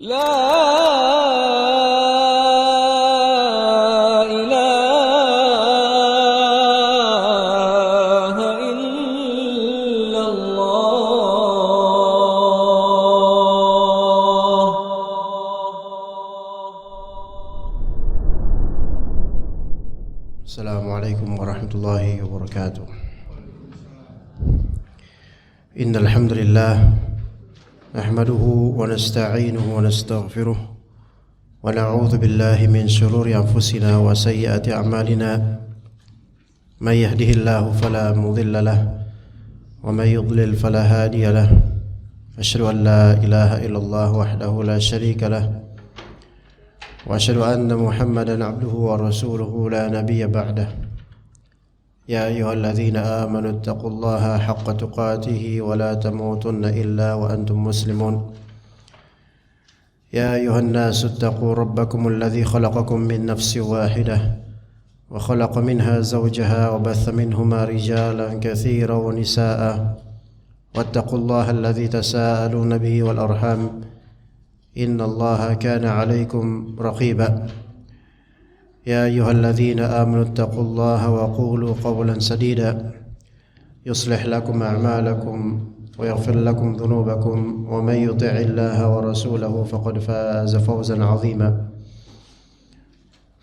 لا إله إلا الله. السلام عليكم ورحمة الله وبركاته. إن الحمد لله نحمده ونستعينه ونستغفره ونعوذ بالله من شرور أنفسنا وسيئات أعمالنا. من يهده الله فلا مضل له ومن يضلل فلا هادي له. أشهد أن لا إله إلا الله وحده لا شريك له وأشهد أن محمدا عبده ورسوله لا نبي بعده. يا أيها الذين آمنوا اتقوا الله حق تقاته ولا تموتن إلا وأنتم مسلمون. يا أيها الناس اتقوا ربكم الذي خلقكم من نفس واحدة وخلق منها زوجها وبث منهما رجالا كثيرا ونساء واتقوا الله الذي تساءلون به والأرحام إن الله كان عليكم رقيبا. يا أيها الذين آمنوا اتقوا الله وقولوا قولا سديدا يصلح لكم أعمالكم ويغفر لكم ذنوبكم ومن يطع الله ورسوله فقد فاز فوزا عظيما.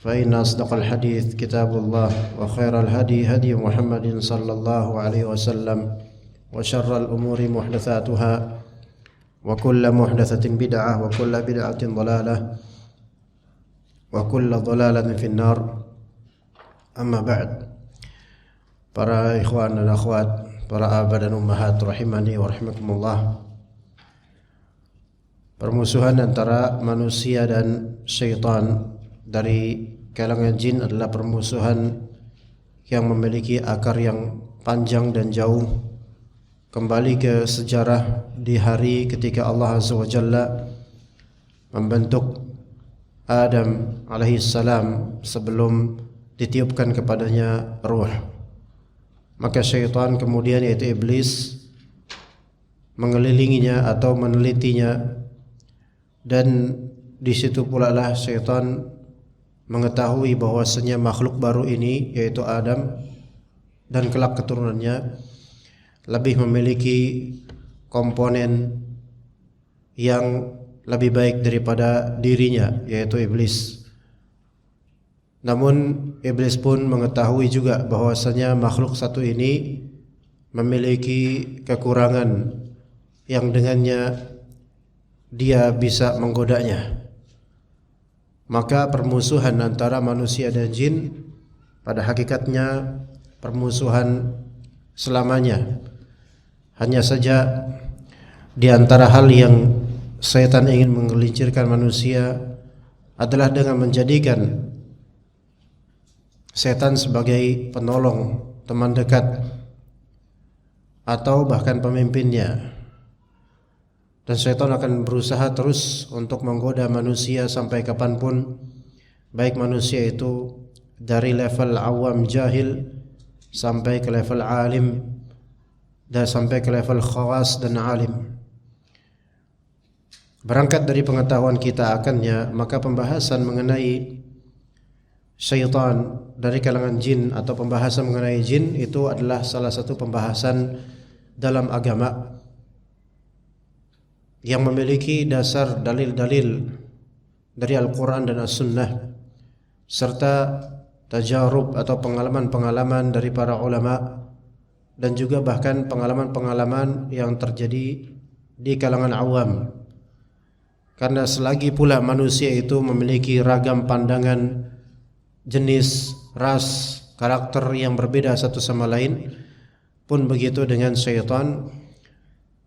فإن أصدق الحديث كتاب الله وخير الهدي هدي محمد صلى الله عليه وسلم وشر الأمور محدثاتها وكل محدثة بدعة وكل بدعة ضلالة وكل ضلالة في النار. أما بعد. Para ikhwan dan akhwat, para abah dan ummahat rahimani wa rahimakumullah. Permusuhan antara manusia dan syaitan dari kalangan jin adalah permusuhan yang memiliki akar yang panjang dan jauh. Kembali ke sejarah di hari ketika Allah Azza wa Jalla membentuk Adam alaihissalam sebelum ditiupkan kepadanya ruh. Maka syaitan kemudian, yaitu iblis, mengelilinginya atau menelitinya, dan di situ pula lah syaitan mengetahui bahwasanya makhluk baru ini, yaitu Adam dan kelak keturunannya, lebih memiliki komponen yang lebih baik daripada dirinya, yaitu iblis. Namun iblis pun mengetahui juga bahwasanya makhluk satu ini memiliki kekurangan yang dengannya dia bisa menggodanya. Maka permusuhan antara manusia dan jin pada hakikatnya permusuhan selamanya. Hanya saja di antara hal yang Syaitan ingin menggelincirkan manusia adalah dengan menjadikan setan sebagai penolong, teman dekat, atau bahkan pemimpinnya. Dan syaitan akan berusaha terus untuk menggoda manusia sampai kapanpun, baik manusia itu dari level awam jahil sampai ke level alim dan sampai ke level khawas dan alim. Berangkat dari pengetahuan kita akannya, maka pembahasan mengenai syaitan dari kalangan jin atau pembahasan mengenai jin itu adalah salah satu pembahasan dalam agama yang memiliki dasar dalil-dalil dari Al-Quran dan As-Sunnah serta tajarub atau pengalaman-pengalaman dari para ulama dan juga bahkan pengalaman-pengalaman yang terjadi di kalangan awam. Karena selagi pula manusia itu memiliki ragam pandangan, jenis, ras, karakter yang berbeda satu sama lain, pun begitu dengan syaitan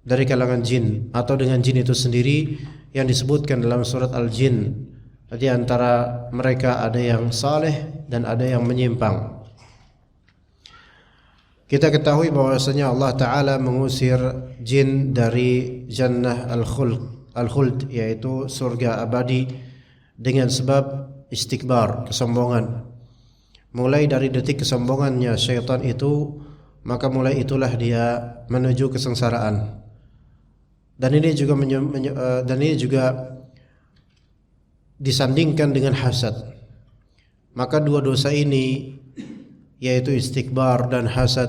dari kalangan jin atau dengan jin itu sendiri yang disebutkan dalam surat Al-Jin. Di antara mereka ada yang saleh dan ada yang menyimpang. Kita ketahui bahwasanya Allah Ta'ala mengusir jin dari Jannah Al-Khuld, yaitu surga abadi, dengan sebab istikbar, kesombongan. Mulai dari detik kesombongannya syaitan itu, maka mulai itulah dia menuju kesengsaraan. Dan ini juga disandingkan dengan hasad. Maka dua dosa ini, yaitu istikbar dan hasad,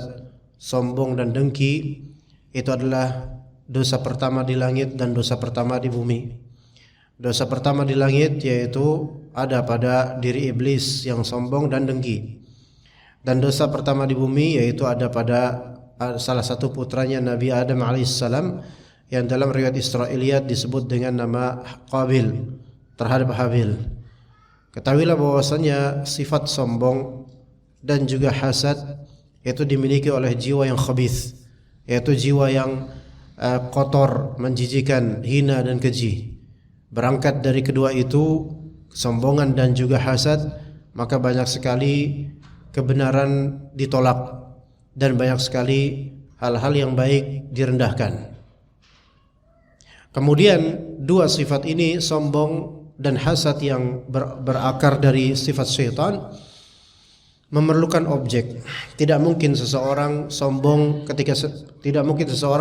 sombong dan dengki, itu adalah dosa pertama di langit dan dosa pertama di bumi. Dosa pertama di langit yaitu ada pada diri iblis yang sombong dan dengki. Dan dosa pertama di bumi yaitu ada pada salah satu putranya Nabi Adam alaihissalam, yang dalam riwayat Israiliyat disebut dengan nama Qabil terhadap Habil. Ketahuilah bahwasanya sifat sombong dan juga hasad itu dimiliki oleh jiwa yang khabith, yaitu jiwa yang kotor, menjijikan, hina dan keji. Berangkat dari kedua itu, kesombongan dan juga hasad, maka banyak sekali kebenaran ditolak dan banyak sekali hal-hal yang baik direndahkan. Kemudian dua sifat ini, sombong dan hasad yang berakar dari sifat syaitan, memerlukan objek. Tidak mungkin seseorang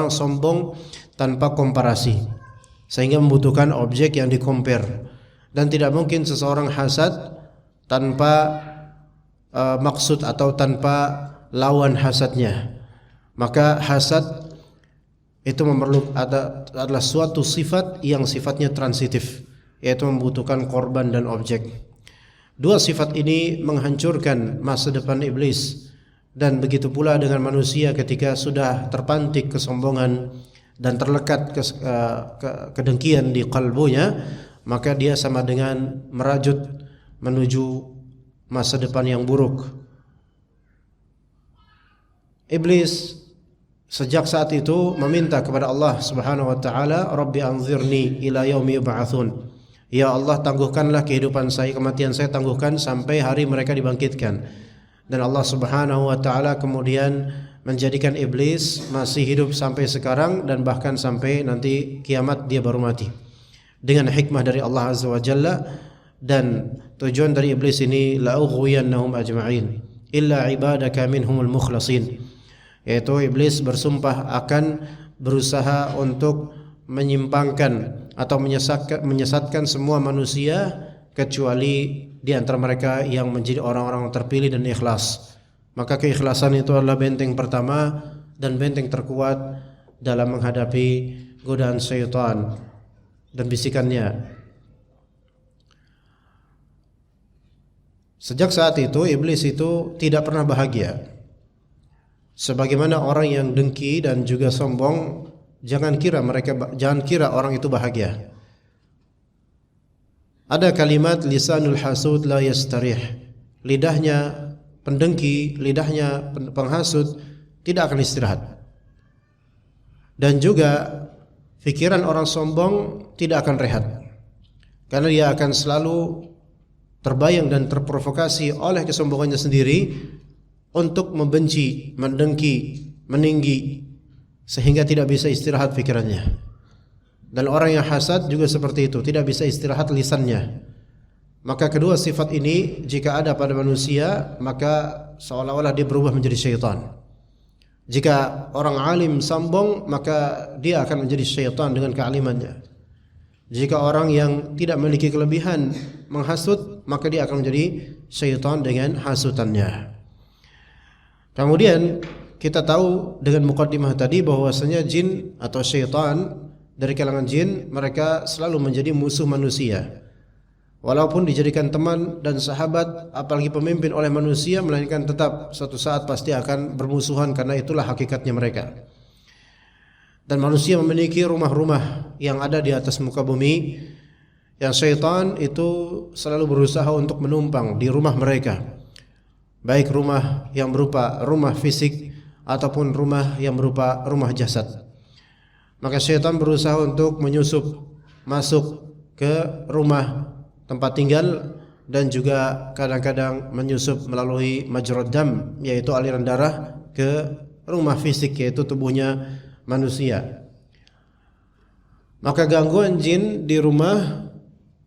sombong tanpa komparasi, sehingga membutuhkan objek yang di-compare. Dan tidak mungkin seseorang hasad tanpa maksud atau tanpa lawan hasadnya. Maka hasad itu adalah suatu sifat yang sifatnya transitif, yaitu membutuhkan korban dan objek. Dua sifat ini menghancurkan masa depan iblis, dan begitu pula dengan manusia ketika sudah terpantik kesombongan dan terlekat kedengkian di kalbunya, maka dia sama dengan merajut menuju masa depan yang buruk. Iblis sejak saat itu meminta kepada Allah Subhanahu wa taala, "Rabbi anzirni ila yaumi yub'atsun." Ya Allah, tangguhkanlah kehidupan saya, kematian saya tangguhkan sampai hari mereka dibangkitkan. Dan Allah Subhanahu wa taala kemudian menjadikan iblis masih hidup sampai sekarang dan bahkan sampai nanti kiamat dia baru mati. Dengan hikmah dari Allah Azza wa Jalla, dan tujuan dari iblis ini, la ughwiyannahum ajma'in illa ibadaka minhumul mukhlasin. Yaitu iblis bersumpah akan berusaha untuk menyimpangkan atau menyesatkan semua manusia kecuali di antara mereka yang menjadi orang-orang terpilih dan ikhlas. Maka keikhlasan itu adalah benteng pertama dan benteng terkuat dalam menghadapi godaan syaitan dan bisikannya. Sejak saat itu iblis itu tidak pernah bahagia. Sebagaimana orang yang dengki dan juga sombong, jangan kira orang itu bahagia. Ada kalimat lisanul hasud la yastarih. Lidahnya pendengki, lidahnya penghasut tidak akan istirahat. Dan juga pikiran orang sombong tidak akan rehat. Karena dia akan selalu terbayang dan terprovokasi oleh kesombongannya sendiri untuk membenci, mendengki, meninggi, sehingga tidak bisa istirahat pikirannya. Dan orang yang hasad juga seperti itu, tidak bisa istirahat lisannya. Maka kedua sifat ini jika ada pada manusia, maka seolah-olah dia berubah menjadi syaitan. Jika orang alim sombong, maka dia akan menjadi syaitan dengan kealimannya. Jika orang yang tidak memiliki kelebihan menghasut, maka dia akan menjadi syaitan dengan hasutannya. Kemudian kita tahu dengan mukaddimah tadi bahwasanya jin atau syaitan dari kalangan jin, mereka selalu menjadi musuh manusia. Walaupun dijadikan teman dan sahabat, apalagi pemimpin oleh manusia, melainkan tetap suatu saat pasti akan bermusuhan, karena itulah hakikatnya mereka. Dan manusia memiliki rumah-rumah yang ada di atas muka bumi, yang syaitan itu selalu berusaha untuk menumpang di rumah mereka. Baik rumah yang berupa rumah fisik ataupun rumah yang berupa rumah jasad. Maka syaitan berusaha untuk menyusup masuk ke rumah tempat tinggal, dan juga kadang-kadang menyusup melalui majrad dam, yaitu aliran darah, ke rumah fisik, yaitu tubuhnya manusia. Maka gangguan jin di rumah,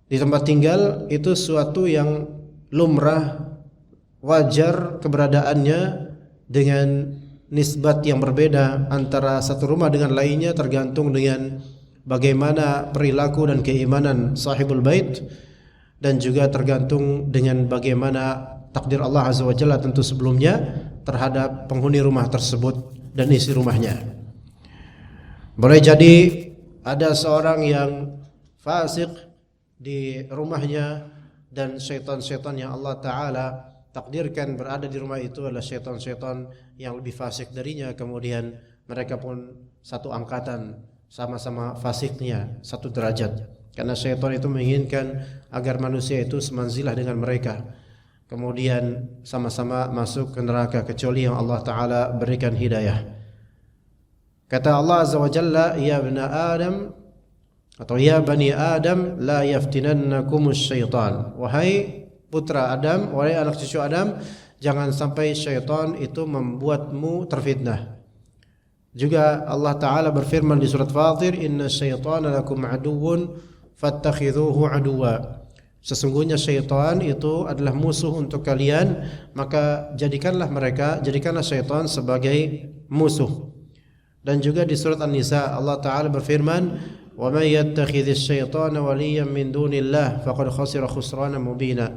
di tempat tinggal, itu suatu yang lumrah, wajar keberadaannya, dengan nisbat yang berbeda antara satu rumah dengan lainnya, tergantung dengan bagaimana perilaku dan keimanan sahibul bait. dan juga tergantung dengan bagaimana takdir Allah Azza wa Jalla tentu sebelumnya terhadap penghuni rumah tersebut dan isi rumahnya. Boleh jadi ada seorang yang fasik di rumahnya dan syaitan-syaitan yang Allah Ta'ala takdirkan berada di rumah itu adalah syaitan-syaitan yang lebih fasik darinya, kemudian mereka pun satu angkatan, sama-sama fasiknya, satu derajat, karena syaitan itu menginginkan agar manusia itu semanzilah dengan mereka, kemudian sama-sama masuk ke neraka kecuali yang Allah Ta'ala berikan hidayah. Kata Allah Azza wa Jalla, ya bani Adam atau ya bani Adam la yaftinannakumus syaitan, wahai putra Adam, wahai anak cucu Adam, jangan sampai syaitan itu membuatmu terfitnah. Juga Allah Ta'ala berfirman di surat Fatir, inna syaitana lakum aduwwun fattakhidhuhu aduwa. Sesungguhnya syaitan itu adalah musuh untuk kalian, maka jadikanlah syaitan sebagai musuh. Dan juga di surat An-Nisa Allah Ta'ala berfirman, wa man yattakhidhis syaitana waliyan min dunillah faqad khasira khusranan mubina.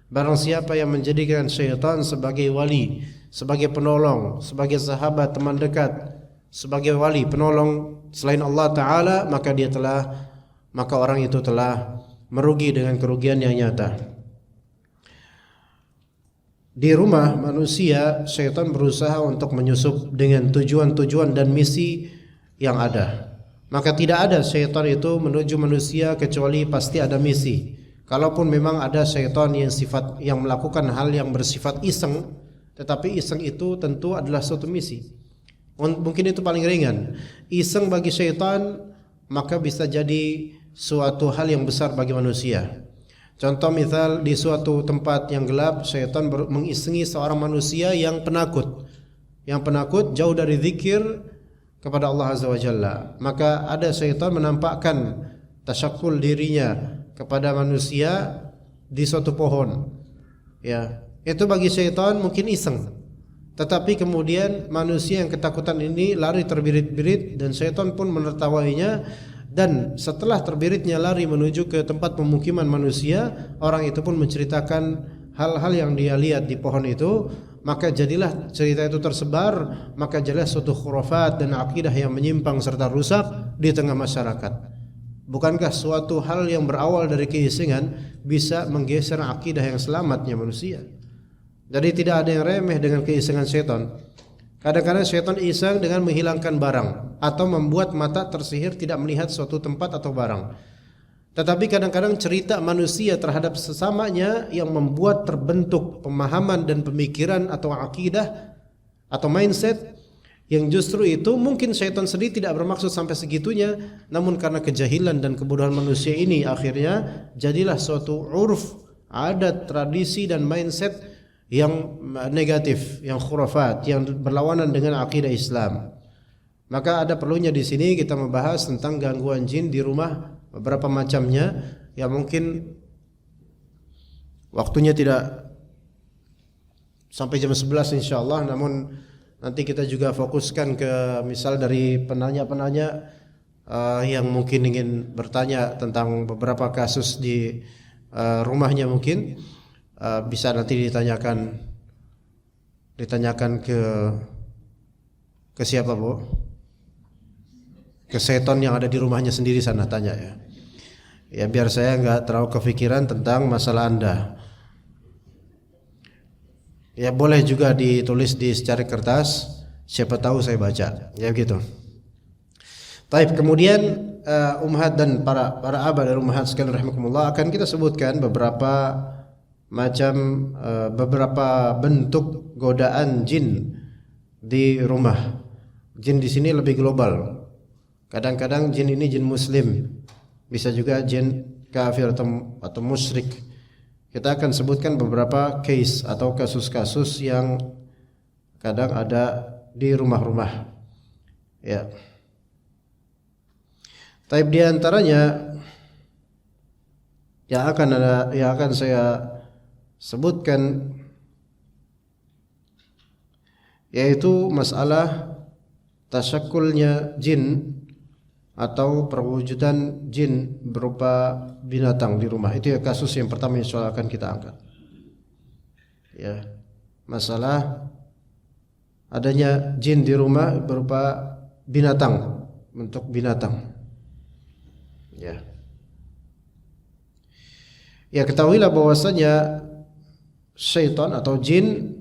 Barang siapa yang menjadikan syaitan sebagai wali, sebagai penolong, sebagai sahabat, teman dekat, sebagai wali, penolong selain Allah Ta'ala, maka orang itu telah merugi dengan kerugian yang nyata. Di rumah manusia, syaitan berusaha untuk menyusup dengan tujuan-tujuan dan misi yang ada. Maka tidak ada syaitan itu menuju manusia kecuali pasti ada misi. Kalaupun memang ada syaitan yang melakukan hal yang bersifat iseng, tetapi iseng itu tentu adalah suatu misi. Mungkin itu paling ringan. Iseng bagi syaitan maka bisa jadi suatu hal yang besar bagi manusia. Contoh misal di suatu tempat yang gelap, syaitan mengisengi seorang manusia yang penakut jauh dari zikir kepada Allah Azza wa Jalla. Maka ada syaitan menampakkan tasyakul dirinya kepada manusia di suatu pohon. Ya, itu bagi syaitan mungkin iseng. Tetapi kemudian manusia yang ketakutan ini lari terbirit-birit dan syaitan pun menertawainya. Dan setelah terbiritnya lari menuju ke tempat pemukiman manusia, orang itu pun menceritakan hal-hal yang dia lihat di pohon itu, maka jadilah cerita itu tersebar, maka jadilah suatu khurafat dan akidah yang menyimpang serta rusak di tengah masyarakat. Bukankah suatu hal yang berawal dari keisengan bisa menggeser akidah yang selamatnya manusia? Jadi tidak ada yang remeh dengan keisengan syaitan. Kadang-kadang syaitan iseng dengan menghilangkan barang atau membuat mata tersihir tidak melihat suatu tempat atau barang. Tetapi kadang-kadang cerita manusia terhadap sesamanya yang membuat terbentuk pemahaman dan pemikiran atau akidah atau mindset yang justru itu mungkin syaitan sendiri tidak bermaksud sampai segitunya, namun karena kejahilan dan kebodohan manusia ini akhirnya jadilah suatu urf, adat, tradisi dan mindset yang negatif, yang khurafat, yang berlawanan dengan akidah Islam. Maka ada perlunya di sini kita membahas tentang gangguan jin di rumah, beberapa macamnya. Ya mungkin waktunya tidak sampai jam 11 insyaallah, namun nanti kita juga fokuskan ke misal dari penanya-penanya yang mungkin ingin bertanya tentang beberapa kasus di rumahnya mungkin. Bisa nanti ditanyakan ke siapa Bu? Ke setan yang ada di rumahnya sendiri sana tanya ya. Ya biar saya enggak terlalu kepikiran tentang masalah Anda. Ya boleh juga ditulis di secari kertas, siapa tahu saya baca. Ya begitu. Taib, kemudian ummahat dan para abah dan ummahat sekalian rahimakumullah, akan kita sebutkan beberapa bentuk godaan jin di rumah. Jin di sini lebih global. Kadang-kadang jin ini jin muslim, bisa juga jin kafir atau musyrik. Kita akan sebutkan beberapa case atau kasus-kasus yang kadang ada di rumah-rumah. Ya. Taib, di antaranya yang akan saya sebutkan yaitu masalah tasyakulnya jin atau perwujudan jin berupa binatang di rumah. Itu ya kasus yang pertama yang akan kita angkat. Ya, masalah adanya jin di rumah berupa binatang, bentuk binatang. Ya. Ya, ketahuilah bahwasanya syaitan atau jin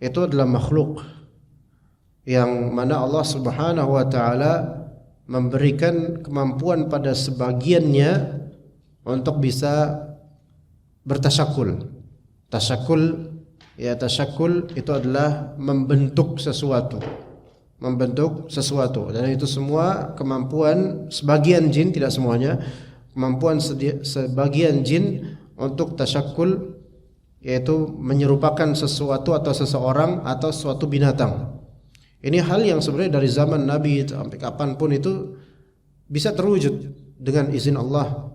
itu adalah makhluk yang mana Allah Subhanahu wa taala memberikan kemampuan pada sebagiannya untuk bisa bertasyakul. Tasyakul itu adalah membentuk sesuatu. Dan itu semua kemampuan sebagian jin, tidak semuanya, kemampuan sebagian jin untuk tasyakul, yaitu menyerupakan sesuatu atau seseorang atau suatu binatang. Ini hal yang sebenarnya dari zaman Nabi sampai kapanpun itu bisa terwujud dengan izin Allah.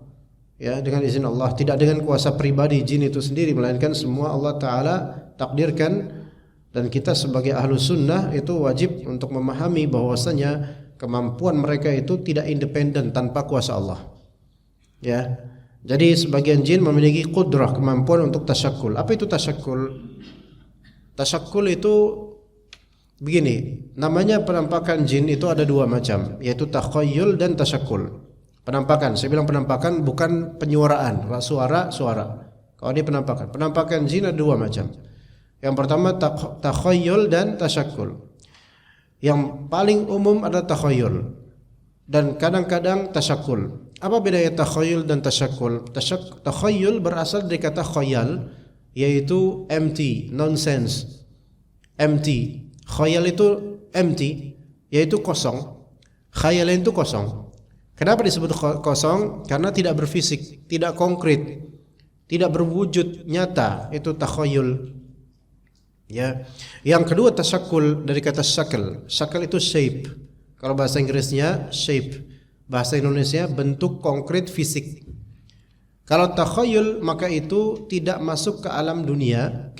Ya, dengan izin Allah, tidak dengan kuasa pribadi jin itu sendiri, melainkan semua Allah Ta'ala takdirkan. Dan kita sebagai ahlu sunnah itu wajib untuk memahami bahwasanya kemampuan mereka itu tidak independen tanpa kuasa Allah. Ya, jadi sebagian jin memiliki qudrah, kemampuan untuk tasyakul. Apa itu tasyakul? Tasyakul itu begini, namanya penampakan jin itu ada dua macam, yaitu takhayyul dan tasyakul. Penampakan, saya bilang penampakan bukan penyuaraan, suara. Kalau ini penampakan. Penampakan jin ada dua macam. Yang pertama takhayyul dan tasyakul. Yang paling umum adalah takhayyul dan kadang-kadang tasyakul. Apa bedanya takhayyul dan tasyakul? Takhayyul berasal dari kata khayal, yaitu empty, nonsense. Empty. Khayal itu empty, yaitu kosong. Khayal itu kosong. Kenapa disebut kosong? Karena tidak berfisik, tidak konkret, tidak berwujud nyata. Itu takhayyul. Ya. Yang kedua tasyakul dari kata syakal. Syakal itu shape. Kalau bahasa Inggrisnya shape, bahasa Indonesia bentuk konkret fisik. Kalau takhayyul maka itu tidak masuk ke alam dunia,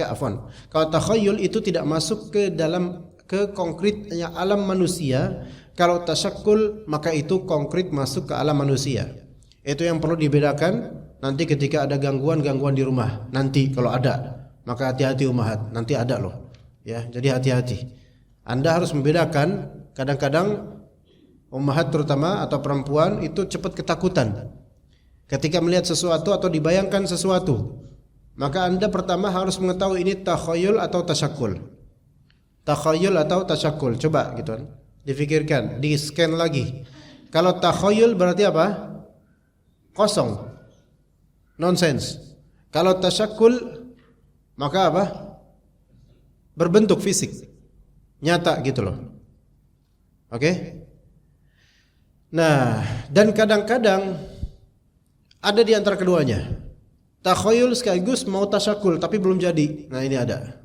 Kalau takhayyul itu tidak masuk ke konkretnya alam manusia. Kalau tasyakul maka itu konkret masuk ke alam manusia. Itu yang perlu dibedakan nanti ketika ada gangguan-gangguan di rumah. Nanti kalau ada, maka hati-hati ummahat, nanti ada loh. Ya, jadi hati-hati. Anda harus membedakan. Kadang-kadang ummahat terutama atau perempuan itu cepat ketakutan ketika melihat sesuatu atau dibayangkan sesuatu. Maka Anda pertama harus mengetahui ini takhayyul atau tasyakul. Takhayyul atau tasyakul. Coba gitu kan. Difikirkan, di-scan lagi. Kalau takhayyul berarti apa? Kosong. Nonsense. Kalau tasyakul maka apa? Berbentuk fisik. Nyata gitu loh. Oke? Nah, dan kadang-kadang ada di antara keduanya. Takhayyul sekaligus mau tasyakul tapi belum jadi. Nah, ini ada.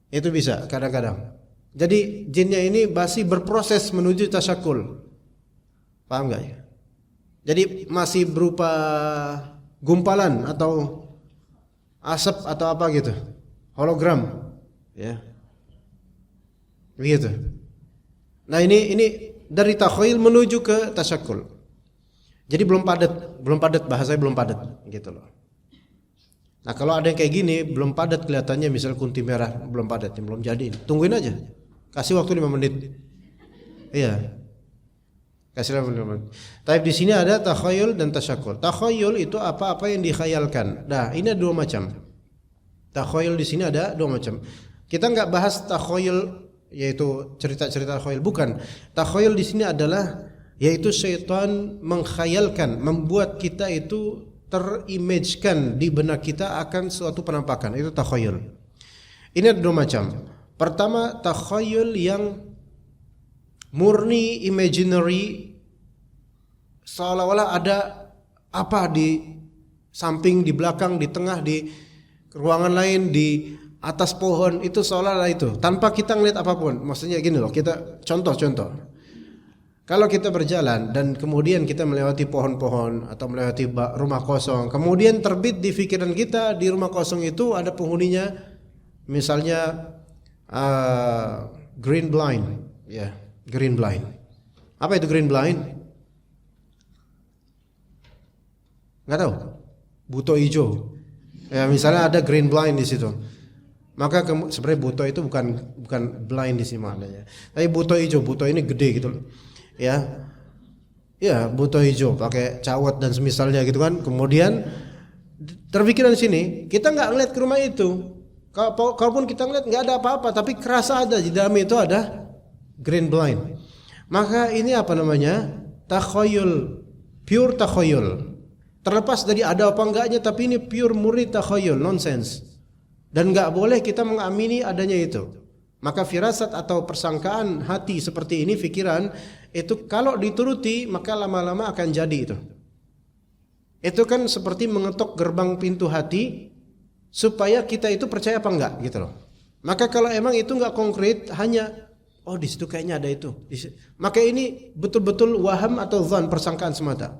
Itu bisa kadang-kadang. Jadi jinnya ini masih berproses menuju tasyakul. Paham gak ya? Jadi masih berupa gumpalan atau asap atau apa gitu. Hologram. Ya. Begitu. Nah, ini dari takhayyul menuju ke tasyakul. Jadi belum padat bahasanya belum padat gitu loh. Nah, kalau ada yang kayak gini belum padat kelihatannya, misal kunti merah belum padat, belum jadi. Tungguin aja. Kasih waktu 5 menit. Iya. Kasih 5 menit. Tapi di sini ada takhayyul dan tasyakul. Takhayyul itu apa-apa yang dikhayalkan. Nah, ini ada dua macam. Takhayyul di sini ada dua macam. Kita enggak bahas takhayyul yaitu cerita-cerita takhayyul, bukan. Takhayyul di sini adalah yaitu syaitan mengkhayalkan, membuat kita itu terimagekan di benak kita akan suatu penampakan. Itu takhayyul. Ini ada dua macam. Pertama, takhayyul yang murni imaginary, seolah-olah ada apa di samping, di belakang, di tengah, di ruangan lain, di atas pohon, itu seolah-olah itu tanpa kita ngeliat apapun. Maksudnya gini loh, kita contoh. Kalau kita berjalan dan kemudian kita melewati pohon-pohon atau melewati rumah kosong, kemudian terbit di pikiran kita di rumah kosong itu ada penghuninya, misalnya green blind, ya, green blind. Apa itu green blind? Nggak tahu. Buto hijau. Ya misalnya ada green blind di situ. Maka sebenarnya buto itu bukan blind di sini maknanya. Tapi buto hijau, buto ini gede gitu loh. Ya. Ya, buto hijau pakai cawat dan semisalnya gitu kan. Kemudian terpikiran di sini, kita nggak ngeliat ke rumah itu. Kalaupun kita ngeliat nggak ada apa-apa, tapi kerasa ada di dalam itu ada green blind. Maka ini apa namanya? Takhayul, pure takhayul. Terlepas dari ada apa enggaknya, tapi ini pure murni takhayul, nonsense. Dan nggak boleh kita mengamini adanya itu. Maka firasat atau persangkaan hati seperti ini, pikiran itu kalau dituruti maka lama-lama akan jadi itu. Itu kan seperti mengetok gerbang pintu hati supaya kita itu percaya apa enggak gitu loh. Maka kalau emang itu enggak konkret, hanya oh di situ kayaknya ada itu. Maka ini betul-betul waham atau zon, persangkaan semata.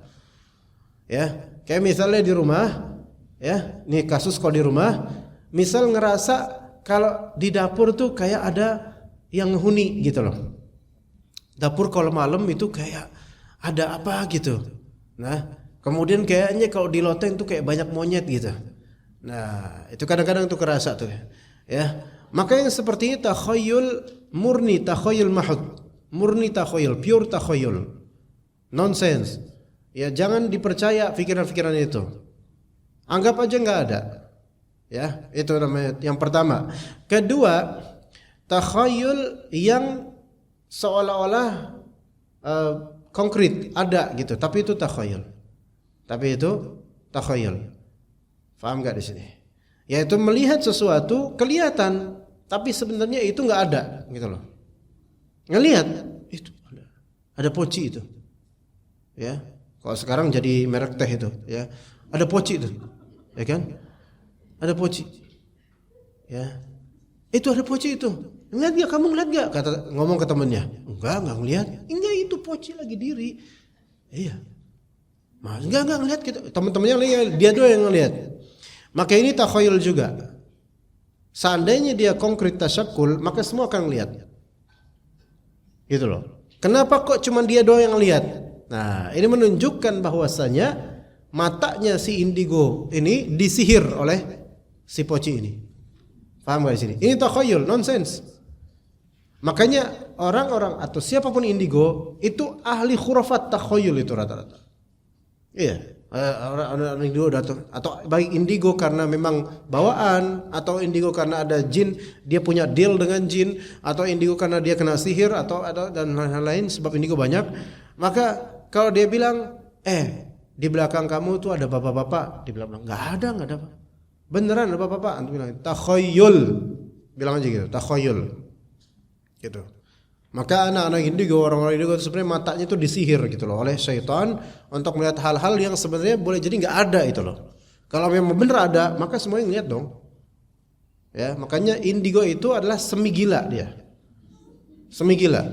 Ya, kayak misalnya di rumah, ya, ini kasus kalau di rumah, misal ngerasa kalau di dapur tuh kayak ada yang huni gitu loh. Dapur kalau malam itu kayak ada apa gitu. Nah, kemudian kayaknya kalau di loteng tuh kayak banyak monyet gitu. Nah, itu kadang-kadang tuh kerasa tuh. Ya. Maka yang seperti ini takhayul murni, takhayul mahd. Murni takhayul, pure takhayul. Nonsense. Ya, jangan dipercaya pikiran-pikiran itu. Anggap aja enggak ada. Ya, itu namanya yang pertama. Kedua, takhayul yang seolah-olah konkret ada gitu, tapi itu takhayul. Tapi itu takhayul. Paham enggak di sini? Yaitu melihat sesuatu kelihatan, tapi sebenarnya itu enggak ada gitu loh. Ngelihat itu ada poci itu. Ya. Kalau sekarang jadi merek teh itu, ya. Ada poci itu. Ya kan? Ada poci. Ya. Itu ada poci itu. Ngeliat gak? Kamu ngeliat gak? Ngomong ke temennya. Enggak ngeliat. Enggak, itu poci lagi diri. Iya. Mas, enggak ngeliat gitu. Teman-temannya lihat, dia doang yang ngeliat. Maka ini takhayul juga. Seandainya dia konkret tasyakul, maka semua akan ngeliat. Gitu loh. Kenapa kok cuma dia doang yang ngeliat? Nah, ini menunjukkan bahwasanya matanya si indigo ini disihir oleh si poci ini. Paham gak di sini? Ini takhayul, nonsense. Makanya orang-orang atau siapapun indigo itu ahli khurafat takhayul itu rata-rata. Iya, orang indigo atau baik indigo karena memang bawaan, atau indigo karena ada jin, dia punya deal dengan jin, atau indigo karena dia kena sihir atau dan lain-lain, sebab indigo banyak. Maka kalau dia bilang, di belakang kamu tuh ada bapak-bapak, dia bilang enggak ada. Beneran ada bapak-bapak, antum bilang takhayul. Bilang aja gitu, takhayul. Gitu. Maka anak-anak indigo, orang-orang indigo sebenarnya matanya itu disihir gitu loh oleh syaitan untuk melihat hal-hal yang sebenarnya boleh jadi enggak ada itu loh. Kalau memang benar ada, maka semuanya ngeliat dong. Ya, makanya indigo itu adalah semi gila dia. Semi gila.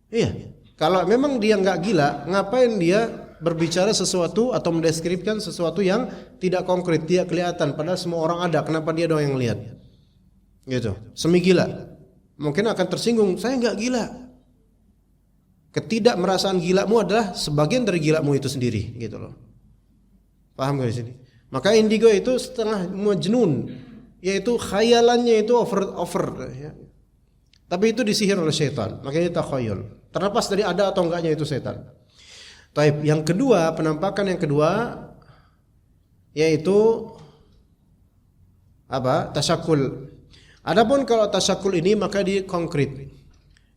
Iya. Kalau memang dia enggak gila, ngapain dia berbicara sesuatu atau mendeskripsikan sesuatu yang tidak konkret, tidak kelihatan, padahal semua orang ada, kenapa dia doang yang lihat? Gitu. Semi gila. Mungkin akan tersinggung, saya enggak gila. Ketidakmerasaan gilamu adalah sebagian dari gilamu itu sendiri, gitu loh. Paham enggak di sini? Maka indigo itu setengah majnun, yaitu khayalannya itu over ya. Tapi itu disihir oleh syaitan, makanya takhayul. Terlepas dari ada atau enggaknya itu setan. Taib. Yang kedua, penampakan yang kedua yaitu apa? Tasyakul. Adapun kalau tasyakul ini maka dia konkret.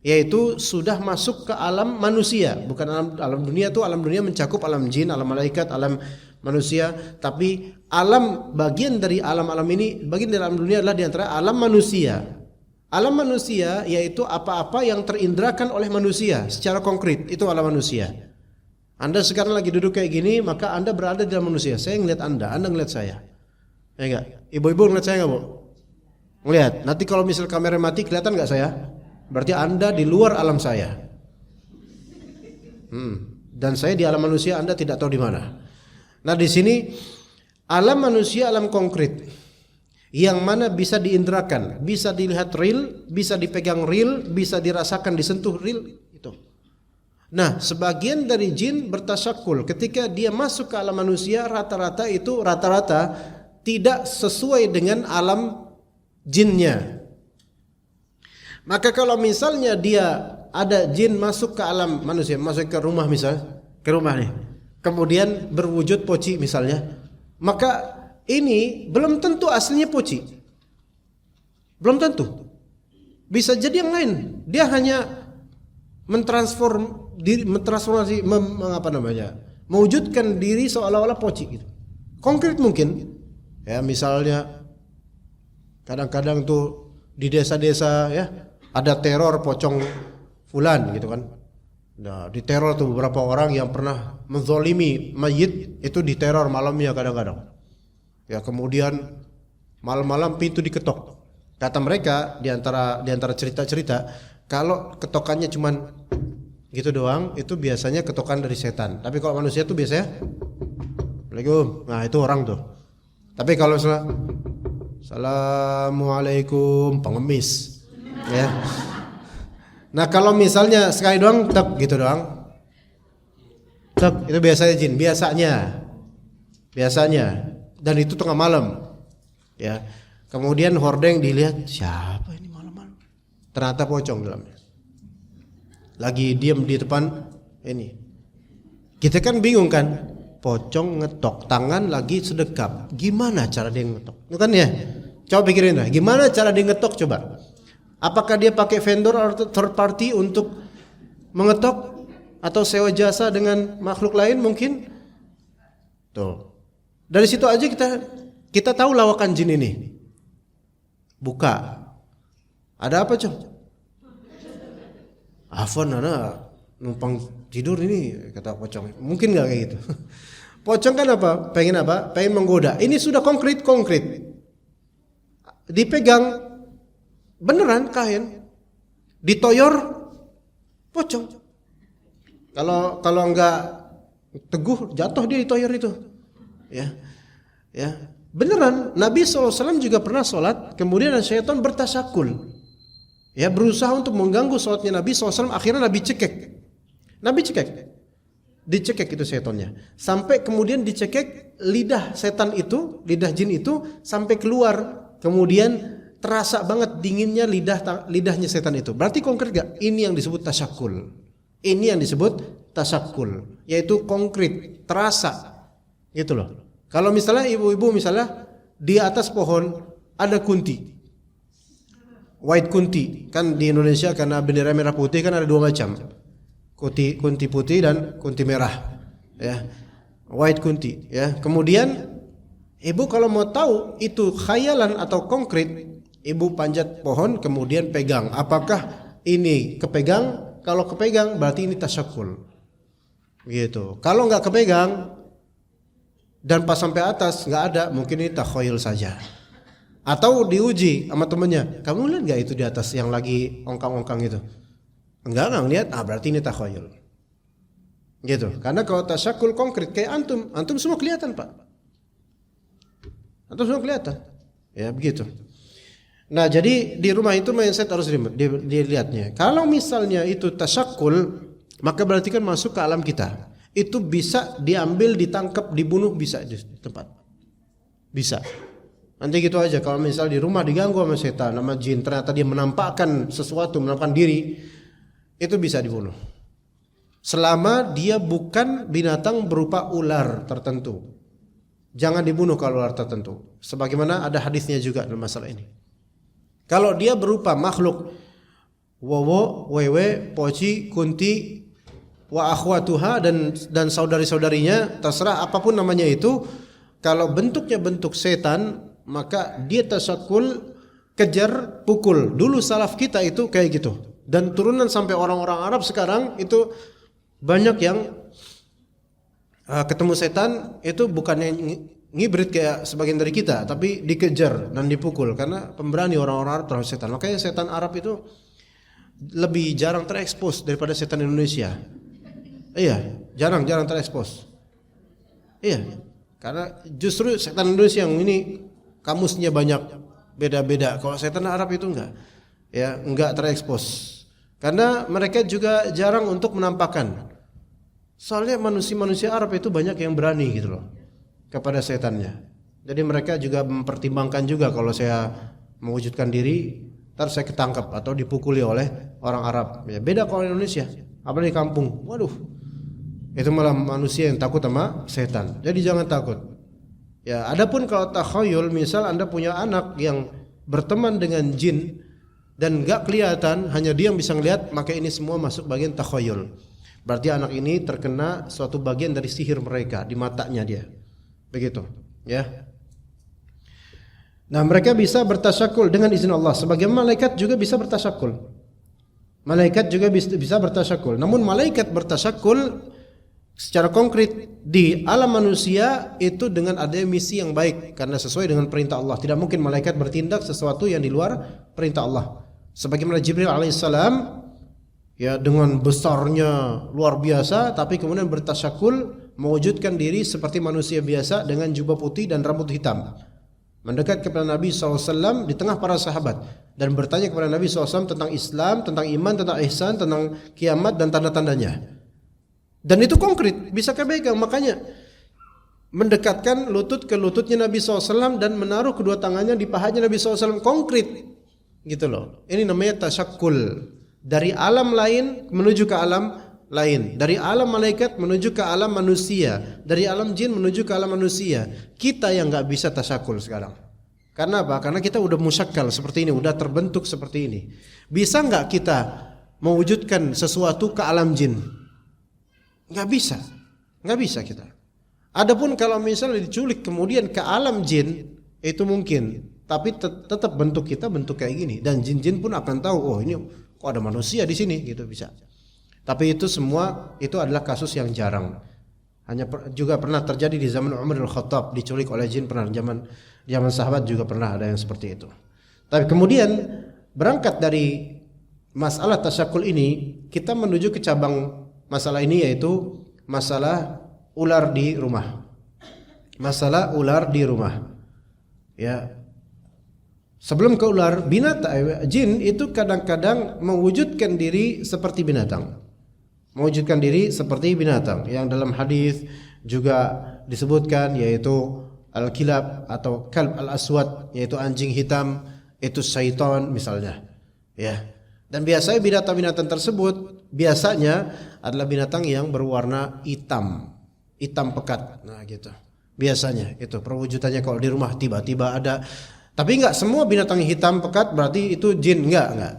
Yaitu sudah masuk ke alam manusia, bukan alam dunia. Itu alam dunia mencakup alam jin, alam malaikat, alam manusia, tapi alam bagian dari alam-alam ini, bagian dari alam dunia adalah di antara alam manusia. Alam manusia yaitu apa-apa yang terindrakan oleh manusia secara konkret, itu alam manusia. Anda sekarang lagi duduk kayak gini, maka Anda berada di dalam manusia. Saya ngeliat Anda ngeliat saya. Ya enggak? Ibu-ibu ngeliat saya enggak, Bu? Ngeliat. Nanti kalau misal kamera mati kelihatan enggak saya? Berarti Anda di luar alam saya. Dan saya di alam manusia, Anda tidak tahu di mana. Nah, di sini alam manusia, alam konkret. Yang mana bisa diindrakan, bisa dilihat real, bisa dipegang real, bisa dirasakan, disentuh real itu. Nah, sebagian dari jin bertasyakul. Ketika dia masuk ke alam manusia, rata-rata tidak sesuai dengan alam jinnya. Maka kalau misalnya dia ada jin masuk ke alam manusia, masuk ke rumah ke rumah nih, kemudian berwujud poci misalnya, maka ini belum tentu aslinya poci. Belum tentu. Bisa jadi yang lain. Dia hanya mewujudkan diri seolah-olah poci gitu. Konkret mungkin. Ya, misalnya kadang-kadang tuh di desa-desa ya ada teror pocong fulan gitu kan. Nah, diteror tuh beberapa orang yang pernah menzolimi mayit, itu diteror malamnya kadang-kadang. Ya, kemudian malam-malam pintu diketok. Kata mereka di antara cerita-cerita, kalau ketokannya cuman gitu doang, itu biasanya ketokan dari setan. Tapi kalau manusia tuh biasanya Assalamualaikum. Nah, itu orang tuh. Tapi kalau Assalamualaikum pengemis. Ya. Nah, kalau misalnya sekali doang tep gitu doang. Tep, itu biasanya jin, biasanya. Dan itu tengah malam. Ya. Kemudian hordeng dilihat, siapa ini malam-malam? Ternyata pocong dalamnya. Lagi diam di depan ini. Kita kan bingung kan? Pocong ngetok, tangan lagi sedekap. Gimana cara dia ngetok? Itu kan ya. Coba pikirin lah, gimana cara dia ngetok coba? Apakah dia pakai vendor atau third party untuk mengetok atau sewa jasa dengan makhluk lain mungkin? Tuh. Dari situ aja kita tahu lawakan jin ini. Buka. Ada apa, Cong? Afwan ana numpang tidur ini, kata pocong. Mungkin enggak kayak gitu. Pocong kan apa? Pengen apa? Pengen menggoda. Ini sudah konkret. Dipegang beneran kain. Ditoyor pocong. Kalau enggak teguh jatuh dia ditoyor itu. Ya. Beneran, Nabi SAW juga pernah sholat, kemudian syaitan bertasyakul. Ya, berusaha untuk mengganggu sholatnya Nabi SAW, akhirnya Nabi cekek. Dicekek itu syaitannya. Sampai kemudian dicekek lidah setan itu, lidah jin itu, sampai keluar. Kemudian terasa banget dinginnya lidahnya setan itu. Berarti konkret gak? Ini yang disebut tasyakul. Yaitu konkret, terasa. Gitu loh. Kalau misalnya ibu-ibu misalnya di atas pohon ada kunti, white kunti, kan di Indonesia karena bendera merah putih kan ada dua macam, kunti putih dan kunti merah, ya, white kunti, ya. Kemudian ibu kalau mau tahu itu khayalan atau konkret, ibu panjat pohon kemudian pegang, apakah ini kepegang? Kalau kepegang berarti ini tasyakul, gitu. Kalau nggak kepegang dan pas sampai atas nggak ada, mungkin ini takhayul saja. Atau diuji sama temennya, kamu lihat nggak itu di atas yang lagi ongkang-ongkang itu? Enggak lihat, berarti ini takhayul. Gitu. Karena kalau tasyakul konkret kayak antum semua kelihatan Pak. Antum semua kelihatan. Ya begitu. Nah jadi di rumah itu mindset harus dilihatnya. Kalau misalnya itu tasyakul, maka berarti kan masuk ke alam kita. Itu bisa diambil, ditangkap, dibunuh, bisa di tempat. Bisa. Nanti gitu aja, kalau misal di rumah diganggu sama setan, sama jin, ternyata dia menampakkan sesuatu, menampakkan diri, itu bisa dibunuh. Selama dia bukan binatang berupa ular tertentu. Jangan dibunuh kalau ular tertentu. Sebagaimana ada hadisnya juga dalam masalah ini. Kalau dia berupa makhluk wowo, wewe, poci, kunti, wa akhwatuha dan saudari-saudarinya, terserah apapun namanya itu, kalau bentuknya bentuk setan, maka dia tasyakul, kejar, pukul. Dulu salaf kita itu kayak gitu. Dan turunan sampai orang-orang Arab sekarang itu banyak yang ketemu setan itu bukannya ngibrit kayak sebagian dari kita, tapi dikejar dan dipukul karena pemberani orang-orang Arab terhadap setan. Makanya setan Arab itu lebih jarang terekspos daripada setan Indonesia. Iya, jarang terekspos. Iya, karena justru setan Indonesia yang ini kamusnya banyak beda-beda. Kalau setan Arab itu enggak terekspos. Karena mereka juga jarang untuk menampakkan. Soalnya manusia Arab itu banyak yang berani gitu loh kepada setannya. Jadi mereka juga mempertimbangkan juga, kalau saya mewujudkan diri, ntar saya ketangkap atau dipukuli oleh orang Arab. Ya, beda kalau Indonesia, apalagi di kampung. Waduh, itu malah manusia yang takut sama setan. Jadi jangan takut. Ya, adapun kalau takhayul, misal Anda punya anak yang berteman dengan jin dan enggak kelihatan, hanya dia yang bisa ngelihat, maka ini semua masuk bagian takhayul. Berarti anak ini terkena suatu bagian dari sihir mereka di matanya dia. Begitu, ya. Nah, mereka bisa bertasyakul dengan izin Allah. Sebagaimana malaikat juga bisa bertasyakul. Malaikat juga bisa bertasyakul. Namun malaikat bertasyakul secara konkret di alam manusia itu dengan adanya misi yang baik, karena sesuai dengan perintah Allah. Tidak mungkin malaikat bertindak sesuatu yang di luar perintah Allah. Sebagaimana Jibril alaihissalam, ya, dengan besarnya luar biasa, tapi kemudian bertasyakul mewujudkan diri seperti manusia biasa dengan jubah putih dan rambut hitam, mendekat kepada Nabi SAW di tengah para sahabat dan bertanya kepada Nabi SAW tentang Islam, tentang iman, tentang ihsan, tentang kiamat dan tanda-tandanya. Dan itu konkret, bisa kepegang. Makanya mendekatkan lutut ke lututnya Nabi SAW dan menaruh kedua tangannya di pahanya Nabi SAW, konkret gitu loh. Ini namanya tasyakul, dari alam lain menuju ke alam lain, dari alam malaikat menuju ke alam manusia, dari alam jin menuju ke alam manusia. Kita yang nggak bisa tasyakul sekarang. Karena apa? Karena kita udah musyakkal seperti ini, udah terbentuk seperti ini. Bisa nggak kita mewujudkan sesuatu ke alam jin? Nggak bisa, nggak bisa kita. Adapun kalau misalnya diculik kemudian ke alam jin, itu mungkin. Tapi tetap bentuk kita bentuk kayak gini, dan jin-jin pun akan tahu, oh ini kok ada manusia di sini, gitu bisa. Tapi itu semua itu adalah kasus yang jarang. Hanya juga pernah terjadi di zaman Umar al-Khattab, diculik oleh jin pernah, zaman sahabat juga pernah ada yang seperti itu. Tapi kemudian berangkat dari masalah tasyakul ini, kita menuju ke cabang masalah ini, yaitu masalah ular di rumah. Masalah ular di rumah. Ya. Sebelum ke ular, binatang, jin itu kadang-kadang mewujudkan diri seperti binatang. Mewujudkan diri seperti binatang. Yang dalam hadis juga disebutkan, yaitu al-kilab atau kalb al-aswad, yaitu anjing hitam, itu syaitan misalnya. Ya. Dan biasanya binatang-binatang tersebut biasanya adalah binatang yang berwarna hitam, hitam pekat. Nah, gitu. Biasanya itu perwujudannya kalau di rumah tiba-tiba ada. Tapi enggak semua binatang hitam pekat berarti itu jin, enggak.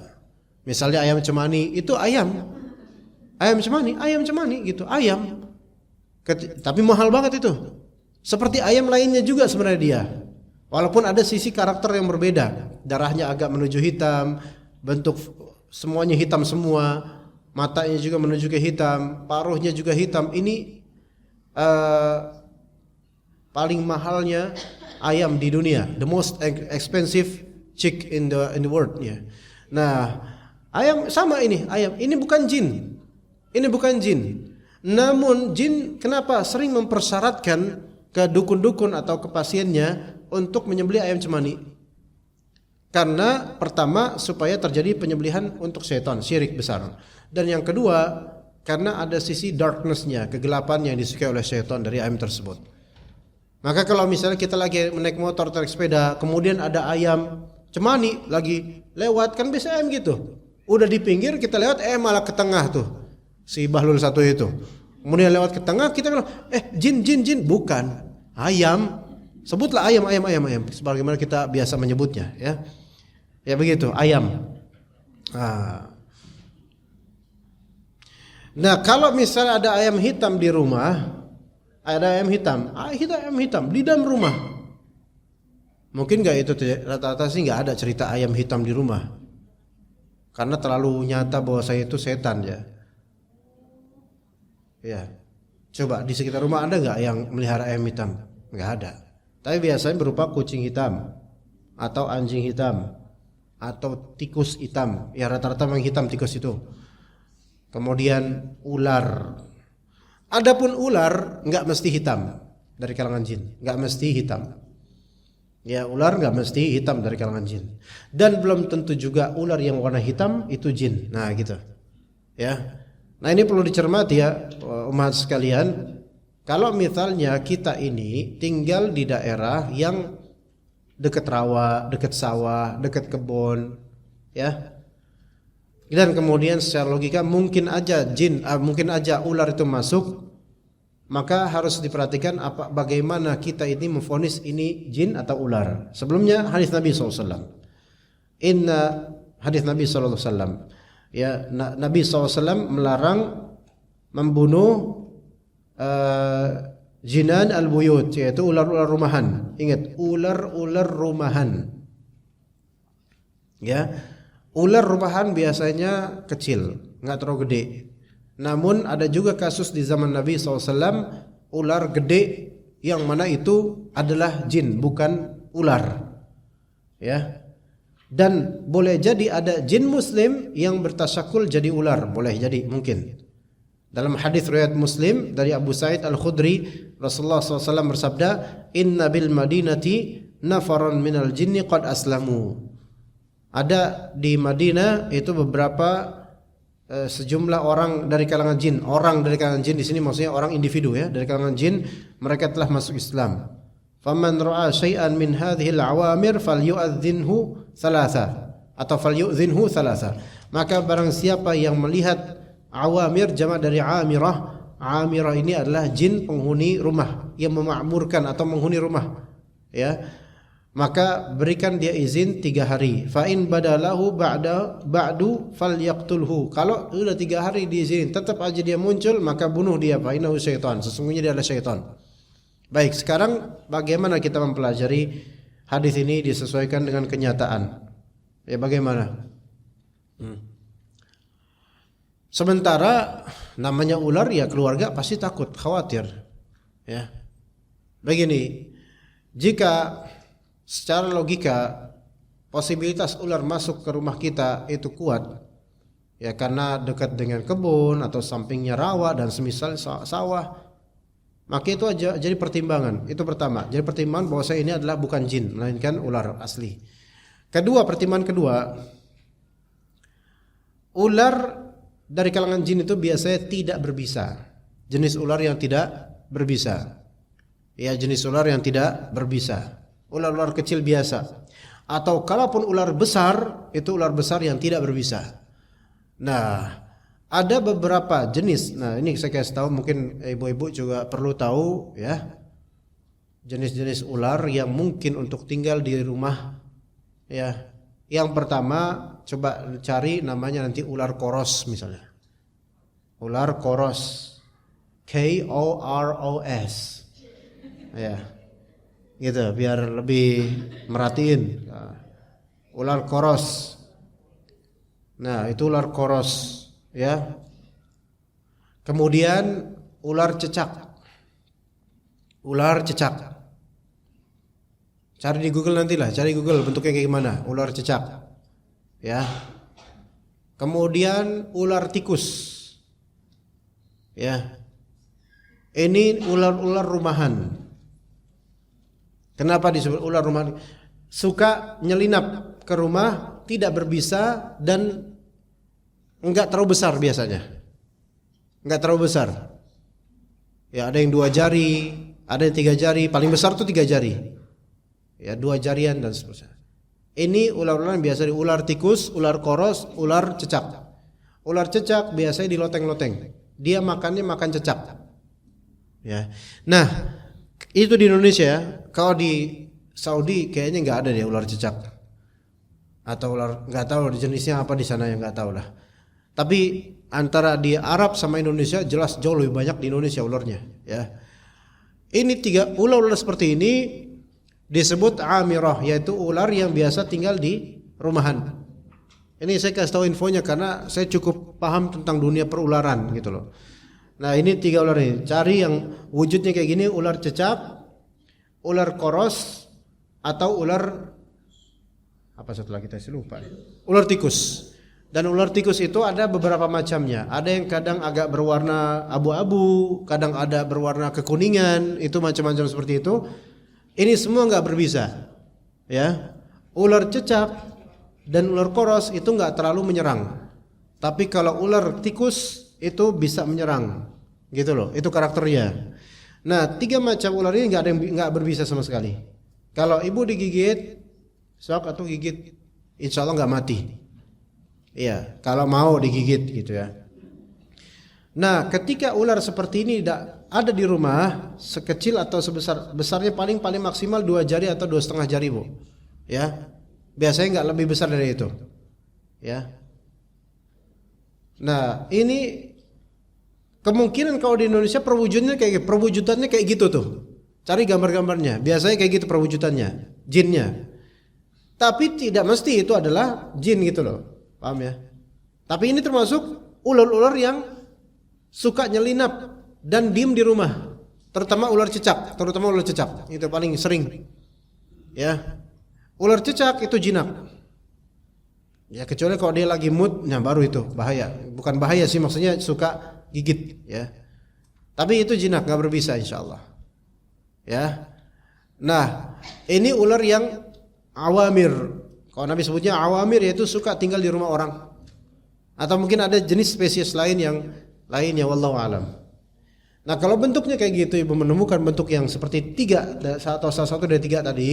Misalnya ayam cemani, itu ayam. Ayam cemani gitu, ayam. Tapi mahal banget itu. Seperti ayam lainnya juga sebenarnya dia. Walaupun ada sisi karakter yang berbeda. Darahnya agak menuju hitam, bentuk semuanya hitam semua, matanya juga menuju ke hitam, paruhnya juga hitam. Ini paling mahalnya ayam di dunia, the most expensive chick in the world, ya. Nah, ayam sama ini, ayam ini bukan jin. Ini bukan jin. Namun jin kenapa sering mempersyaratkan ke dukun-dukun atau ke pasiennya untuk menyembelih ayam cemani? Karena pertama supaya terjadi penyembelihan untuk setan, syirik besar. Dan yang kedua, karena ada sisi darkness-nya, kegelapan yang disukai oleh setan dari ayam tersebut. Maka kalau misalnya kita lagi menaik motor atau naik sepeda, kemudian ada ayam cemani lagi lewat, kan biasa ayam gitu. Udah di pinggir kita lewat, malah ke tengah tuh si Bahlul satu itu. Kemudian lewat ke tengah kita bilang, jin, bukan, ayam. Sebutlah ayam. Sebagaimana kita biasa menyebutnya, ya. Ya begitu, ayam. Nah, kalau misalnya ada ayam hitam di rumah, ada ayam hitam di dalam rumah. Mungkin nggak itu rata-rata sih nggak ada cerita ayam hitam di rumah, karena terlalu nyata bahwa saya itu setan, ya. Ya, coba di sekitar rumah ada nggak yang melihara ayam hitam? Nggak ada. Tapi biasanya berupa kucing hitam atau anjing hitam atau tikus hitam. Ya rata-rata memang hitam tikus itu. Kemudian ular. Adapun ular nggak mesti hitam dari kalangan jin, nggak mesti hitam. Ya, ular nggak mesti hitam dari kalangan jin. Dan belum tentu juga ular yang warna hitam itu jin. Nah, gitu. Ya. Nah, ini perlu dicermati ya umat sekalian. Kalau misalnya kita ini tinggal di daerah yang dekat rawa, dekat sawah, dekat kebun, ya. Dan kemudian secara logika mungkin aja mungkin aja ular itu masuk, maka harus diperhatikan bagaimana kita ini memvonis ini jin atau ular. Sebelumnya hadis Nabi SAW. Hadis Nabi SAW. Ya, Nabi SAW melarang membunuh jinan al-buyut, yaitu ular-ular rumahan. Ingat, ular-ular rumahan. Ya, ular rumahan biasanya kecil, nggak terlalu gede. Namun ada juga kasus di zaman Nabi SAW ular gede yang mana itu adalah jin, bukan ular. Ya. Dan boleh jadi ada jin muslim yang bertasyakul jadi ular, boleh jadi mungkin. Dalam hadis riwayat Muslim dari Abu Sa'id Al-Khudri, Rasulullah SAW bersabda, "Inna bil Madinati nafaran minal jinni qad aslamu." Ada di Madinah itu beberapa sejumlah orang dari kalangan jin. Orang dari kalangan jin di sini maksudnya orang individu ya, dari kalangan jin, mereka telah masuk Islam. Faman ra'a syai'an min hadhihi al-awamir falyu'adhdhinhu thalatha atau falyu'dhinhu thalatha. Maka barang siapa yang melihat awamir, jamak dari amirah. Amirah ini adalah jin penghuni rumah yang memakmurkan atau menghuni rumah. Ya. Maka berikan dia izin 3 hari. Fa in badalahu ba'du falyaqtulhu. Kalau sudah 3 hari diizinin tetap aja dia muncul, maka bunuh dia. Fa innahu syaitan. Sesungguhnya dia adalah syaitan. Baik, sekarang bagaimana kita mempelajari hadis ini disesuaikan dengan kenyataan? Ya, bagaimana? Sementara namanya ular ya keluarga pasti takut, khawatir. Ya. Begini, jika secara logika posibilitas ular masuk ke rumah kita itu kuat, ya karena dekat dengan kebun atau sampingnya rawa dan semisal sawah, maka itu aja jadi pertimbangan. Itu pertama. Jadi pertimbangan bahwa ini adalah bukan jin, melainkan ular asli. Kedua, pertimbangan kedua, ular dari kalangan jin itu biasanya tidak berbisa. Jenis ular yang tidak berbisa. Ya, jenis ular yang tidak berbisa. Ular-ular kecil biasa. Atau kalaupun ular besar, itu ular besar yang tidak berbisa. Nah, ada beberapa jenis. Nah, ini saya kasih tahu, mungkin ibu-ibu juga perlu tahu ya. Jenis-jenis ular yang mungkin untuk tinggal di rumah ya. Yang pertama, coba cari namanya nanti ular koros misalnya. Ular koros. KOROS. Ya. Gitu, biar lebih merhatiin. Nah, ular koros. Nah, itu ular koros. Ya. Kemudian ular cecak. Ular cecak. Cari di Google nantilah, cari Google bentuknya kayak gimana, ular cecak. Ya. Kemudian ular tikus. Ya. Ini ular-ular rumahan. Kenapa disebut ular rumahan? Suka nyelinap ke rumah, tidak berbisa dan enggak terlalu besar biasanya. Enggak terlalu besar. Ya, ada yang 2 jari, ada yang 3 jari, paling besar tuh 3 jari. Ya, 2 jarian dan seterusnya. Ini ular-ular biasa, ular tikus, ular koros, ular cecak. Ular cecak biasanya di loteng-loteng. Dia makannya makan cecak. Ya. Nah, itu di Indonesia ya. Kalau di Saudi kayaknya enggak ada deh ular cecak. Atau ular, enggak tahu jenisnya apa di sana, yang enggak tahu lah. Tapi antara di Arab sama Indonesia jelas jauh lebih banyak di Indonesia ularnya, ya. Ini 3 ular-ular seperti ini disebut amirah, yaitu ular yang biasa tinggal di rumahan. Ini saya kasih tahu infonya karena saya cukup paham tentang dunia perularan gitu loh. Nah, ini 3 ular ini. Cari yang wujudnya kayak gini, ular cecak, ular koros, atau ular apa satu lagi saya lupa. Ular tikus. Dan ular tikus itu ada beberapa macamnya. Ada yang kadang agak berwarna abu-abu, kadang ada berwarna kekuningan, itu macam-macam seperti itu. Ini semua enggak berbisa. Ya. Ular cecak dan ular koros itu enggak terlalu menyerang. Tapi kalau ular tikus itu bisa menyerang, gitu loh. Itu karakternya. Nah, 3 macam ular ini nggak ada yang nggak berbisa sama sekali. Kalau ibu digigit, shock atau gigit, insya Allah nggak mati. Iya, kalau mau digigit gitu ya. Nah, ketika ular seperti ini ada di rumah, sekecil atau besarnya paling maksimal 2 jari atau 2,5 jari, Bu. Ya. Biasanya nggak lebih besar dari itu. Ya. Nah, ini kemungkinan kalau di Indonesia perwujudannya kayak gitu tuh. Cari gambar-gambarnya. Biasanya kayak gitu perwujudannya, jinnya. Tapi tidak mesti itu adalah jin gitu loh. Paham ya? Tapi ini termasuk ular-ular yang suka nyelinap dan diem di rumah. Terutama ular cecak. Itu paling sering. Ya. Ular cecak itu jinak. Ya kecuali kalau dia lagi mood, nah baru itu bahaya. Bukan bahaya sih, maksudnya suka gigit ya. Tapi itu jinak, nggak berbisa insyaallah. Ya. Nah, ini ular yang awamir. Kalau Nabi sebutnya awamir, yaitu suka tinggal di rumah orang. Atau mungkin ada jenis spesies lain yang lainnya, wallahu alam. Nah, kalau bentuknya kayak gitu, ibu menemukan bentuk yang seperti 3 atau salah satu dari 3 tadi,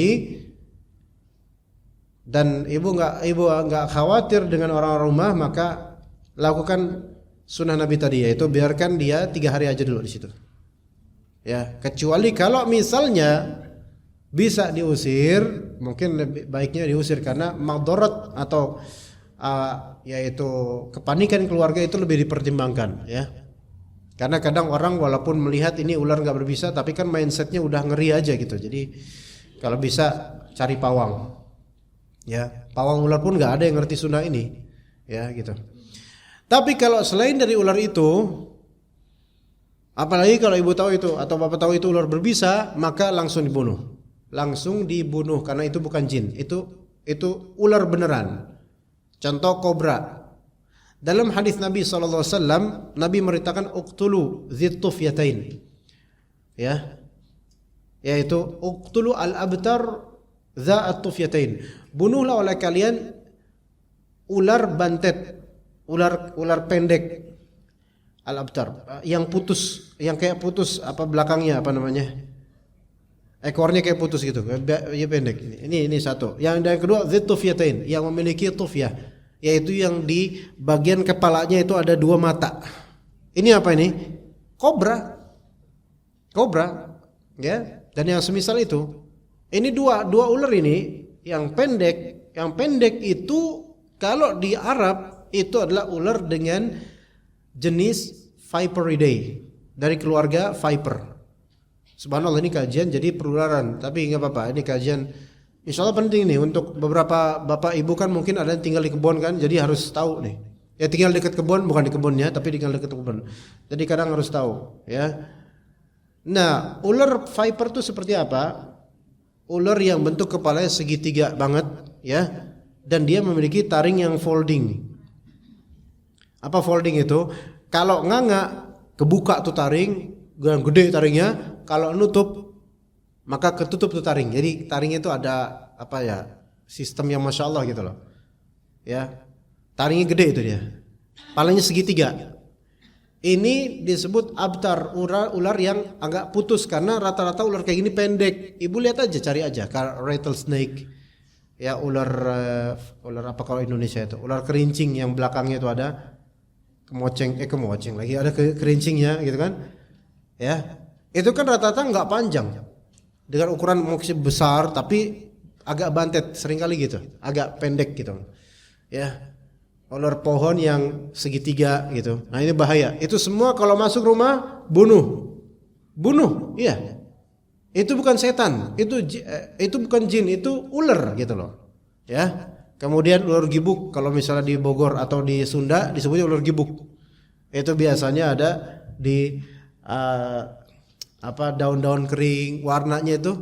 dan ibu nggak khawatir dengan orang rumah, maka lakukan sunnah Nabi tadi, yaitu biarkan dia 3 hari aja dulu di situ. Ya, kecuali kalau misalnya bisa diusir, mungkin lebih baiknya diusir karena madharat atau yaitu kepanikan keluarga itu lebih dipertimbangkan ya. Karena kadang orang walaupun melihat ini ular nggak berbisa, tapi kan mindsetnya udah ngeri aja gitu. Jadi kalau bisa cari pawang. Ya, pawang ular pun nggak ada yang ngerti sunnah ini, ya gitu. Tapi kalau selain dari ular itu, apalagi kalau ibu tahu itu atau bapak tahu itu ular berbisa, maka langsung dibunuh karena itu bukan jin, itu ular beneran. Contoh kobra. Dalam hadis Nabi SAW, Nabi merintahkan uqtulu dzittufyatain, ya, yaitu uqtulu al-abtar dza'at-tufyatain. Bunuhlah oleh kalian ular bantet, ular pendek, al-abtar, yang putus, yang kayak putus apa belakangnya apa namanya? Ekornya kayak putus gitu, ya pendek. Ini satu. Yang kedua dzitufyatain, yang memiliki tufyah, yaitu yang di bagian kepalanya itu ada 2 mata. Ini apa ini? Kobra, ya. Dan yang semisal itu. Ini dua ular ini yang pendek itu kalau di Arab itu adalah ular dengan jenis Viperidae dari keluarga viper. Subhanallah, ini kajian jadi perularan, tapi nggak apa-apa. Ini kajian insya Allah penting nih untuk beberapa bapak ibu, kan mungkin ada yang tinggal di kebun kan, jadi harus tahu nih. Ya tinggal dekat kebun, bukan di kebunnya, tapi tinggal dekat kebun. Jadi kadang harus tahu, ya. Nah, ular viper itu seperti apa? Ular yang bentuk kepalanya segitiga banget, ya, dan dia memiliki taring yang folding. Apa folding itu? Kalau nganga kebuka tuh taring, gede taringnya. Kalau nutup maka ketutup tuh taring. Jadi taringnya itu ada apa ya? Sistem yang masya Allah gitu loh. Ya, taringnya gede itu dia. Palanya segitiga. Ini disebut abtar, ular yang agak putus karena rata-rata ular kayak gini pendek. Ibu lihat aja, cari aja, rattlesnake. Ya, ular apa kalau Indonesia itu? Ular kerincing yang belakangnya itu ada kemoceng lagi, ada kerincingnya gitu kan? Ya. Itu kan rata-rata enggak panjang. Dengan ukuran maksudnya besar tapi agak bantet seringkali gitu, agak pendek gitu. Ya. Ular pohon yang segitiga gitu. Nah, ini bahaya. Itu semua kalau masuk rumah bunuh. Iya. Itu bukan setan, itu bukan jin, itu ular gitu loh. Ya. Kemudian ular gibuk, kalau misalnya di Bogor atau di Sunda disebutnya ular gibuk. Itu biasanya ada di daun-daun kering, warnanya itu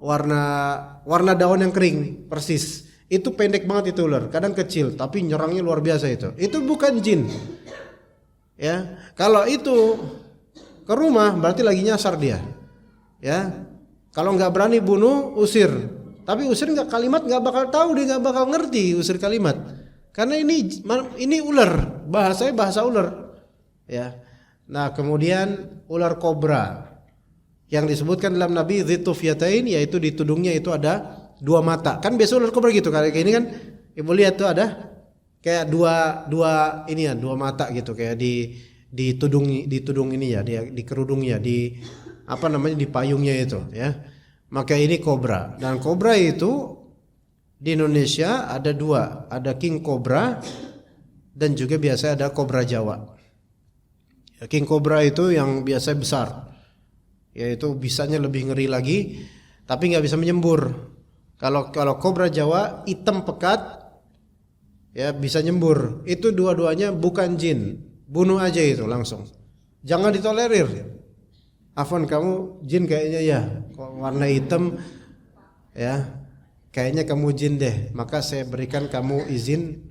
warna daun yang kering persis. Itu pendek banget itu ular, kadang kecil tapi nyerangnya luar biasa itu. Itu bukan jin. Ya, kalau itu ke rumah berarti lagi nyasar dia. Ya. Kalau nggak berani bunuh, usir. Tapi usir nggak, kalimat nggak bakal tahu, dia nggak bakal ngerti usir kalimat. Karena ini ular, bahasanya bahasa ular. Ya. Nah, kemudian ular kobra yang disebutkan dalam Nabi Dzitufyatain, yaitu di tudungnya itu ada 2 mata. Kan biasa ular kobra gitu, kayak ini kan Ibu lihat tuh ada kayak dua ini ya, 2 mata gitu, kayak di tudung ini ya, di kerudungnya, di apa namanya, di payungnya itu ya. Maka ini kobra. Dan kobra itu di Indonesia ada 2, ada king cobra dan juga biasa ada kobra Jawa. Ya, king cobra itu yang biasa besar, yaitu bisanya lebih ngeri lagi, tapi nggak bisa menyembur. Kalau kobra Jawa hitam pekat, ya bisa nyembur. Itu dua-duanya bukan jin, bunuh aja itu langsung. Jangan ditolerir. Afwan, kamu jin kayaknya ya, kok warna hitam ya, kayaknya kamu jin deh. Maka saya berikan kamu izin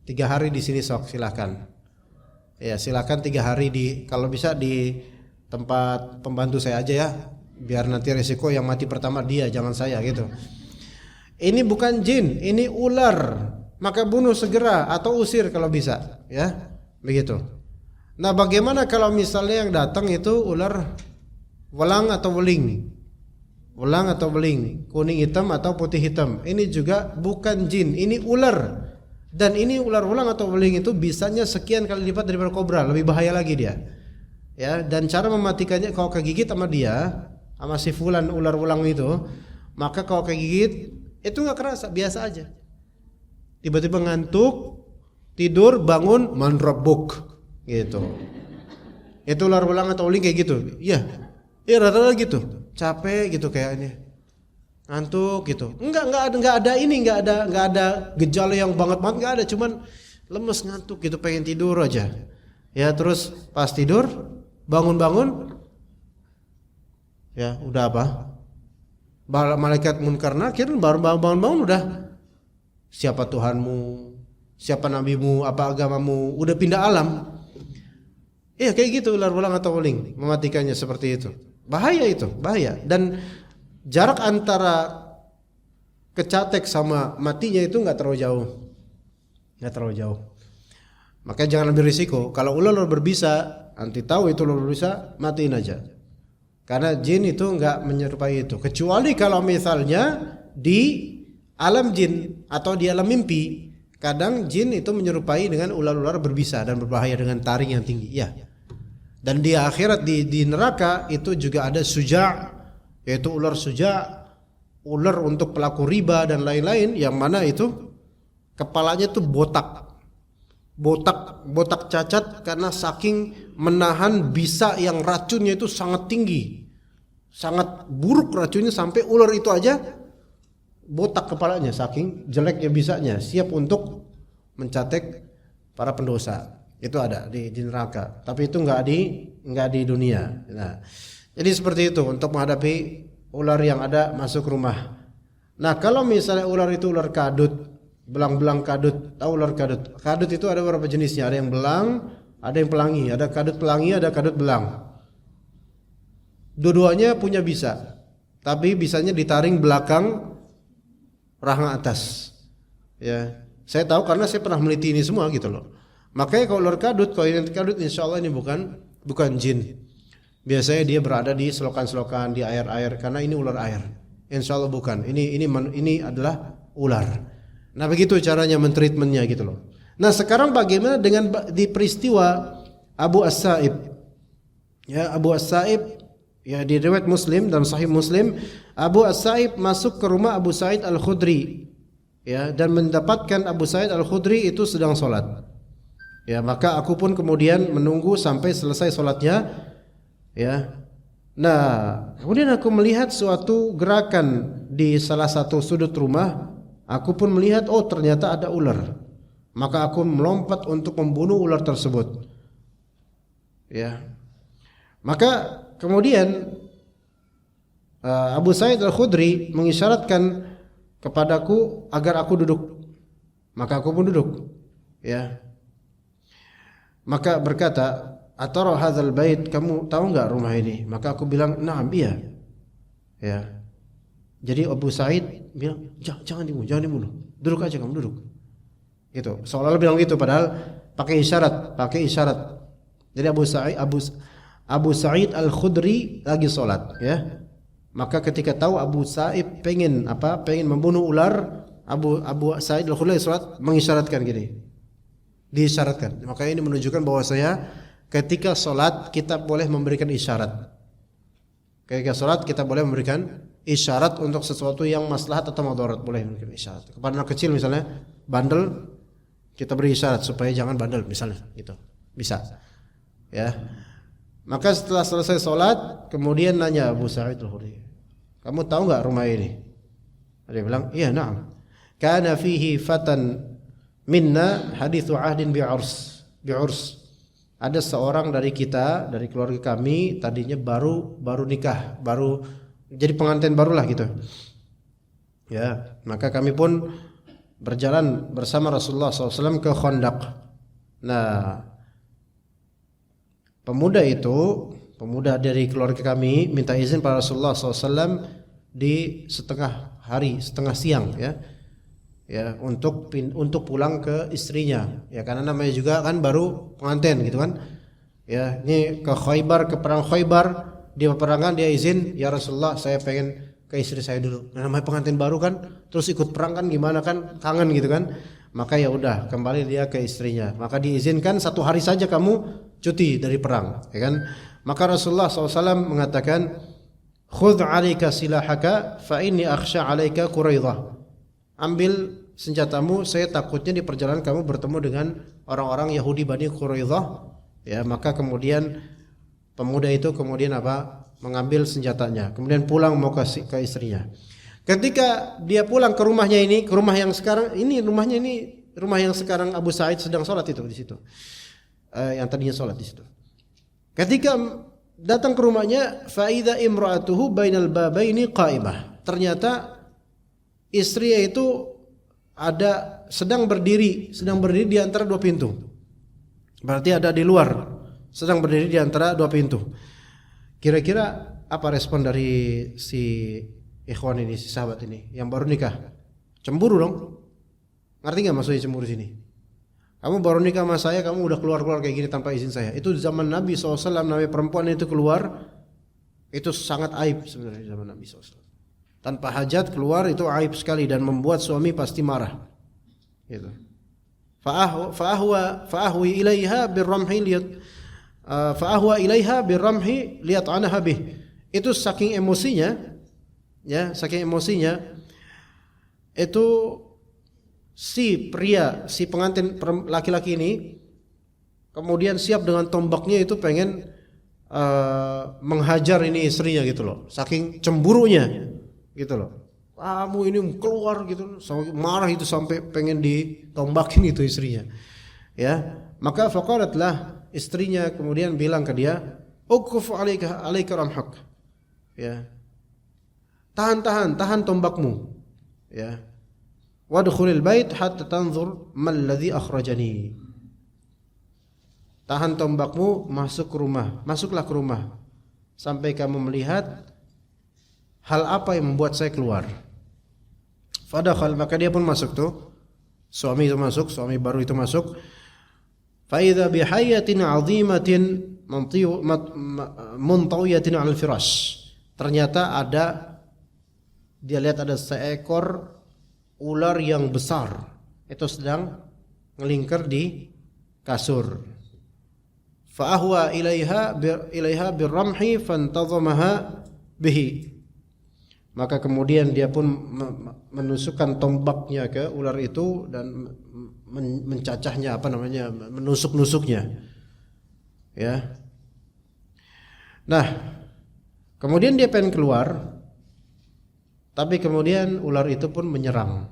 3 hari di sini sok, silakan. Ya silakan 3 hari kalau bisa di tempat pembantu saya aja ya, biar nanti resiko yang mati pertama dia, jangan saya gitu. Ini bukan jin, ini ular. Maka bunuh segera atau usir kalau bisa, ya. Begitu. Nah, bagaimana kalau misalnya yang datang itu ular welang atau weling? Welang atau weling, kuning hitam atau putih hitam. Ini juga bukan jin, ini ular. Dan ini ular welang atau weling itu bisanya sekian kali lipat daripada kobra, lebih bahaya lagi dia. Ya, dan cara mematikannya kalau kegigit sama dia, sama si fulan ular welang itu, maka kalau kegigit itu enggak kerasa, biasa aja. Tiba-tiba ngantuk, tidur, bangun, mandrabuk gitu. Itu ular welang atau weling kayak gitu. Iya. Iya, rata-rata gitu. Capek gitu kayaknya. Ngantuk gitu. Enggak ada gejala yang banget enggak ada, cuman lemes, ngantuk gitu, pengen tidur aja. Ya, terus pas tidur, bangun-bangun ya udah apa? Malaikat munkar nakir baru bangun-bangun udah siapa Tuhanmu, siapa nabimu, apa agamamu, udah pindah alam. Iya kayak gitu ular welang atau weling, mematikannya seperti itu. Bahaya itu, bahaya. Dan jarak antara kecatek sama matinya itu enggak terlalu jauh. Enggak terlalu jauh. Maka jangan ambil risiko. Kalau ular berbisa, anti tahu itu ular berbisa, matiin aja. Karena jin itu enggak menyerupai itu. Kecuali kalau misalnya di alam jin atau di alam mimpi, kadang jin itu menyerupai dengan ular-ular berbisa dan berbahaya dengan taring yang tinggi. Ya. Dan di akhirat di neraka itu juga ada suja', yaitu ular suja', ular untuk pelaku riba dan lain-lain, yang mana itu kepalanya tuh botak cacat karena saking menahan bisa yang racunnya itu sangat tinggi, sangat buruk racunnya, sampai ular itu aja botak kepalanya saking jeleknya bisanya, siap untuk mencatek para pendosa. Itu ada di neraka, tapi itu enggak di dunia. Nah, jadi seperti itu untuk menghadapi ular yang ada masuk rumah. Nah, kalau misalnya ular itu ular kadut, belang-belang kadut, tahu ular kadut? Kadut itu ada beberapa jenisnya, ada yang belang, ada yang pelangi, ada kadut pelangi, ada kadut belang. Dua-duanya punya bisa, tapi bisanya ditaring belakang rahang atas. Ya, saya tahu karena saya pernah meneliti ini semua gitu loh. Makanya kalau ular kadut, kalau ini kadut, insya Allah ini bukan jin. Biasanya dia berada di selokan-selokan, di air-air, karena ini ular air. Insya Allah bukan. Ini adalah ular. Nah, begitu caranya mentreatmentnya gitu loh. Nah, sekarang bagaimana dengan di peristiwa Abu As-Sa'ib? Ya, Abu As-Sa'ib, ya di riwayat Muslim dan Sahih Muslim, Abu As-Sa'ib masuk ke rumah Abu Sa'id Al-Khudri, ya, dan mendapatkan Abu Sa'id Al-Khudri itu sedang sholat. Ya, maka aku pun kemudian menunggu sampai selesai sholatnya. Ya. Nah, kemudian aku melihat suatu gerakan di salah satu sudut rumah. Aku pun melihat, oh ternyata ada ular. Maka aku melompat untuk membunuh ular tersebut. Ya. Maka kemudian Abu Sa'id Al-Khudri mengisyaratkan kepadaku agar aku duduk. Maka aku pun duduk. Ya. Maka berkata, "Atara hadzal bait, kamu tahu enggak rumah ini?" Maka aku bilang, "Na'am, iya." Ya. Jadi Abu Sa'id bilang, jangan dibunuh. Duduk aja kamu, duduk." Gitu. Seolah-olah bilang gitu padahal pakai isyarat. Jadi Abu Sa'id Al-Khudri lagi sholat, ya. Maka ketika tahu Abu Sa'id pengen membunuh ular, Abu Sa'id Al-Khudri sholat mengisyaratkan gini. Diisyaratkan. Maka ini menunjukkan bahwa ketika sholat kita boleh memberikan isyarat. Ketika sholat kita boleh memberikan isyarat untuk sesuatu yang maslahat atau madarat, boleh memberikan isyarat. Kepada anak kecil misalnya bandel, kita beri isyarat supaya jangan bandel misalnya, gitu. Bisa. Ya. Maka setelah selesai sholat, kemudian nanya Abu Sa'id Al-Khudri, kamu tahu nggak rumah ini? Dia bilang, iya, na'am. Kana fihi fatan minna hadithu ahdin bi'urs. Ada seorang dari kita, dari keluarga kami, tadinya baru nikah, baru jadi pengantin barulah gitu. Ya, maka kami pun berjalan bersama Rasulullah SAW ke Khandaq. Nah, pemuda dari keluarga kami minta izin pada Rasulullah SAW di setengah siang, ya untuk pulang ke istrinya, ya karena namanya juga kan baru pengantin gitu kan, ya ini ke Khaybar, ke perang Khaybar, di peperangan dia izin, ya Rasulullah saya pengen ke istri saya dulu. Nah, namanya pengantin baru kan, terus ikut perang kan gimana kan, kangen gitu kan. Maka ya udah kembali dia ke istrinya. Maka diizinkan 1 hari saja kamu cuti dari perang, ya kan? Maka Rasulullah SAW mengatakan, "Khudh 'alaika silahaka fa inni akhsha 'alaika Quraidah." Ambil senjatamu, saya takutnya di perjalanan kamu bertemu dengan orang-orang Yahudi Bani Quraidah. Ya, maka kemudian pemuda itu mengambil senjatanya, kemudian pulang mau ke istrinya. Ketika dia pulang ke rumahnya ini, ke rumah yang sekarang ini, rumah yang sekarang Abu Sa'id sedang sholat itu di situ, yang tadinya sholat di situ. Ketika datang ke rumahnya, faida imra'atuhu bainal babaini qa'imah. Ternyata istrinya itu sedang berdiri di antara 2 pintu. Berarti ada di luar, sedang berdiri di antara 2 pintu. Kira-kira apa respon dari si ikhwan ini, si sahabat ini yang baru nikah? Cemburu dong. Ngerti nggak maksudnya cemburu sini? Kamu baru nikah sama saya, kamu udah keluar kayak gini tanpa izin saya. Itu zaman Nabi SAW, namanya perempuan itu keluar, itu sangat aib sebenarnya zaman Nabi SAW. Tanpa hajat keluar itu aib sekali dan membuat suami pasti marah. Gitu. Fa'ahwi ilaiha birramhi liyat'anaha bih. Itu saking emosinya itu si pengantin laki-laki ini kemudian siap dengan tombaknya, itu pengen menghajar ini istrinya gitu loh, saking cemburunya gitu loh. Kamu ini keluar gitu, marah itu sampai pengen ditombakin itu istrinya. Ya, maka faqalatlah, istrinya kemudian bilang ke dia, "Uquf 'alaika ramhak." Ya. Tahan tombakmu. Ya. Wadkhulil bait hatta tanzur mal ladzi akhrajani. Tahan tombakmu, masuklah ke rumah sampai kamu melihat hal apa yang membuat saya keluar. Fadakhal, maka dia pun masuk tuh. Suami baru itu masuk. Fa idza bihayatin 'azimatin muntawiyatin 'alal firash. Ternyata dia lihat ada seekor ular yang besar itu sedang ngelingkar di kasur. Fa ahwa ilaiha birramhi fantazamaha bihi. Maka kemudian dia pun menusukkan tombaknya ke ular itu dan mencacahnya, menusuk-nusuknya. Ya. Nah, kemudian dia pengen keluar, tapi kemudian ular itu pun menyerang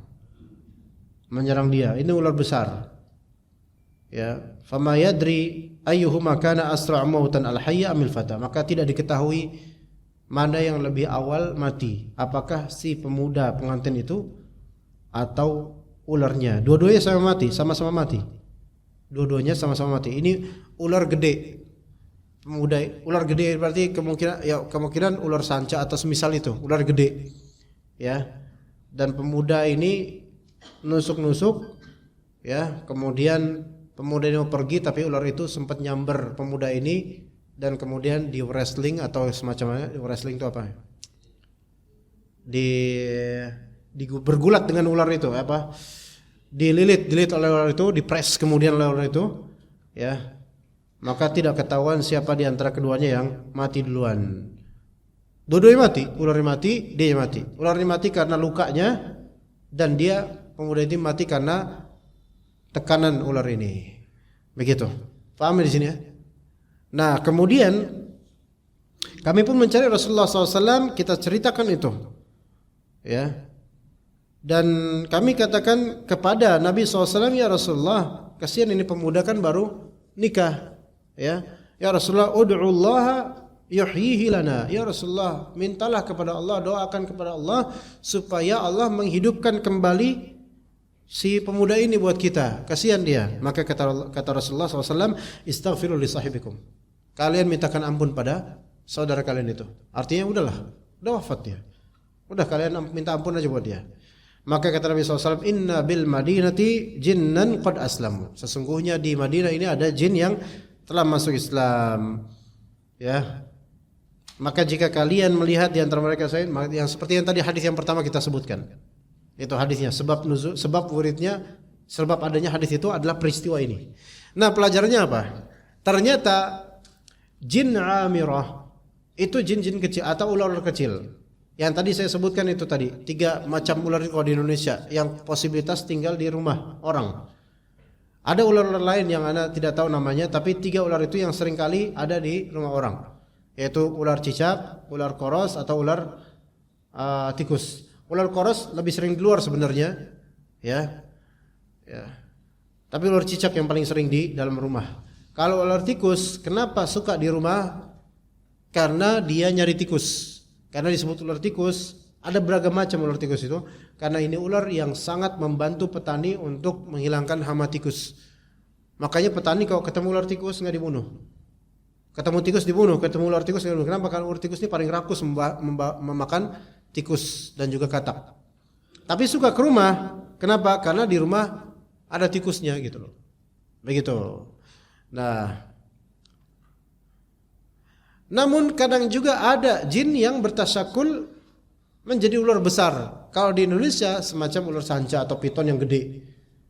dia. Ini ular besar. Ya, fama yadri ayyuhuma kana asra' mautan al-hayya amil fata. Maka tidak diketahui mana yang lebih awal mati, apakah si pemuda pengantin itu atau ularnya. Dua-duanya sama-sama mati. Dua-duanya sama-sama mati. Ini ular gede. Ular gede berarti kemungkinan ular sanca atau semisal itu, ular gede. Ya. Dan pemuda ini nusuk-nusuk ya. Kemudian pemuda ini mau pergi, tapi ular itu sempat nyamber pemuda ini dan kemudian di wrestling atau semacamnya. Wrestling itu apa? Bergulat dengan ular itu, apa? Dililit oleh ular itu, dipres kemudian oleh ular itu, ya. Maka tidak ketahuan siapa di antara keduanya yang mati duluan. Dua-duanya mati, ularnya mati, dia mati. Ularnya mati karena lukanya dan dia pemuda ini mati karena tekanan ular ini. Begitu. Paham di sini ya? Nah, kemudian kami pun mencari Rasulullah SAW, kita ceritakan itu. Ya. Dan kami katakan kepada Nabi SAW, ya Rasulullah, kasihan ini pemuda kan baru nikah. Ya Rasulullah, ud'ullaha yuhyihi lana. Ya Rasulullah, mintalah kepada Allah, doakan kepada Allah supaya Allah menghidupkan kembali si pemuda ini buat kita. Kasihan dia. Maka kata Rasulullah SAW, istaghfiru li sahibikum. Kalian mintakan ampun pada saudara kalian itu. Artinya udah wafat dia. Udah kalian minta ampun aja buat dia. Maka kata Nabi SAW, inna bil madinati jinnan qad aslamu. Sesungguhnya di Madinah ini ada jin yang telah masuk Islam, ya. Maka jika kalian melihat di antara mereka yang seperti yang tadi hadis yang pertama kita sebutkan, itu hadisnya sebab wuridnya, sebab adanya hadis itu adalah peristiwa ini. Nah, pelajarannya apa? Ternyata jin amirah itu jin-jin kecil atau ular-ular kecil. Yang tadi saya sebutkan itu tadi 3 macam ular kalau di Indonesia yang posibilitas tinggal di rumah orang. Ada ular-ular lain yang Anda tidak tahu namanya, tapi 3 ular itu yang sering kali ada di rumah orang, yaitu ular cicak, ular koros atau ular tikus. Ular koros lebih sering di luar sebenarnya, ya. Tapi ular cicak yang paling sering di dalam rumah. Kalau ular tikus, kenapa suka di rumah? Karena dia nyari tikus. Karena disebut ular tikus, ada beragam macam ular tikus itu. Karena ini ular yang sangat membantu petani untuk menghilangkan hama tikus. Makanya petani kalau ketemu ular tikus nggak dibunuh. Ketemu tikus dibunuh, ketemu ular tikus nggak dibunuh. Kenapa? Karena ular tikus ini paling rakus memakan tikus dan juga katak. Tapi suka ke rumah. Kenapa? Karena di rumah ada tikusnya gitu loh. Begitu. Nah, namun kadang juga ada jin yang bertasyakul menjadi ular besar. Kalau di Indonesia semacam ular sanca atau piton yang gede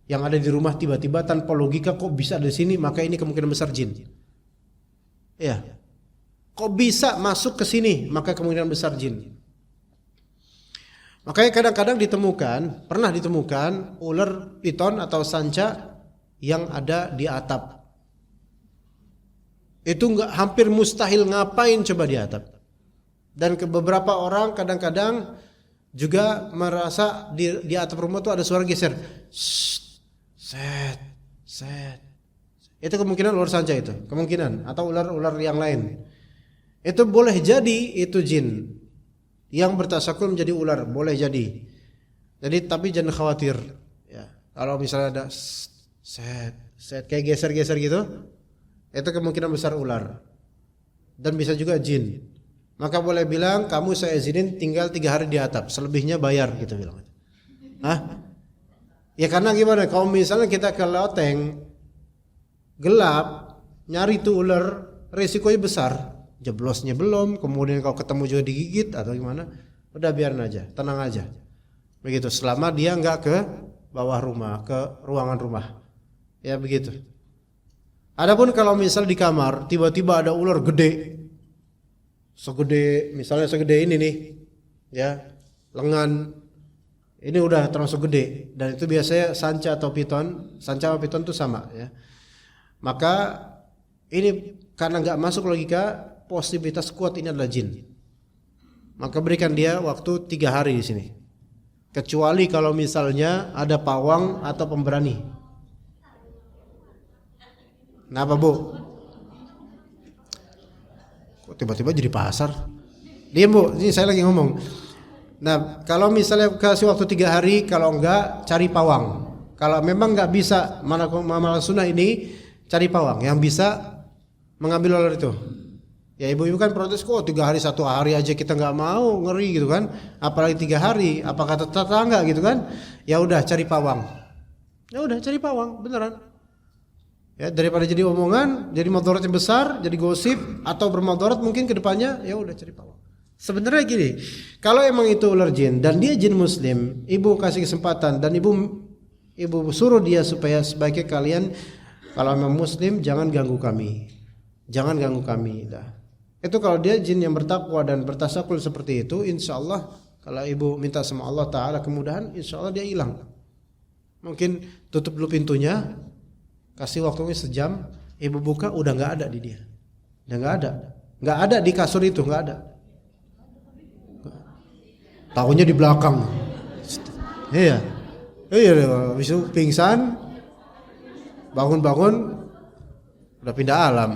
yang ada di rumah, tiba-tiba tanpa logika kok bisa ada di sini, maka ini kemungkinan besar jin. Ya. Kok bisa masuk ke sini, maka kemungkinan besar jin. Makanya kadang-kadang pernah ditemukan ular piton atau sanca yang ada di atap. Itu hampir mustahil, ngapain coba di atap. Dan beberapa orang kadang-kadang juga merasa di atap rumah itu ada suara geser. Set. Itu kemungkinan ular sanca itu, kemungkinan, atau ular-ular yang lain. Itu boleh jadi itu jin yang bertasyakul menjadi ular, boleh jadi. Jadi tapi jangan khawatir. Ya, kalau misalnya ada set kayak geser-geser gitu, itu kemungkinan besar ular. Dan bisa juga jin. Maka boleh bilang, kamu saya izinin tinggal 3 hari di atap, selebihnya bayar gitu bilang. Hah? Ya karena gimana? Kalau misalnya kita ke loteng gelap, nyari tuh ular, resikonya besar. Jeblosnya belum, kemudian kalau ketemu juga digigit atau gimana? Udah biarin aja, tenang aja. Begitu, selama dia enggak ke bawah rumah, ke ruangan rumah. Ya begitu. Adapun kalau misal di kamar tiba-tiba ada ular gede, misalnya segede ini nih, ya, lengan, ini udah termasuk gede, dan itu biasanya sanca atau piton itu sama, ya. Maka ini karena nggak masuk logika, posibilitas kuat ini adalah jin. Maka berikan dia waktu 3 hari di sini, kecuali kalau misalnya ada pawang atau pemberani. Kenapa Bu? Kok tiba-tiba jadi pasar? Diam Bu, ini saya lagi ngomong. Nah, kalau misalnya kasih waktu 3 hari, kalau enggak cari pawang. Kalau memang enggak bisa malam sunnah ini, cari pawang yang bisa mengambil ular itu. Ya ibu-ibu kan protes, kok 3 hari 1 hari aja kita enggak mau, ngeri gitu kan. Apalagi 3 hari, apakah tetangga gitu kan. Ya udah cari pawang. Ya udah cari pawang beneran. Ya, daripada jadi omongan, jadi madharat yang besar, jadi gosip atau bermadharat mungkin ke depannya, ya udah cari pawang. Sebenarnya gini, kalau emang itu ular jin dan dia jin muslim, ibu kasih kesempatan dan ibu suruh dia supaya sebaiknya kalian kalau memang muslim jangan ganggu kami. Jangan ganggu kami dah. Itu kalau dia jin yang bertakwa dan bertasakul seperti itu, insyaallah kalau ibu minta sama Allah Ta'ala kemudahan, insyaallah dia hilang. Mungkin tutup dulu pintunya, kasih waktunya sejam, ibu buka udah nggak ada di dia, udah nggak ada di kasur itu, nggak ada. Tahunya di belakang, iya, habis itu pingsan, bangun udah pindah alam.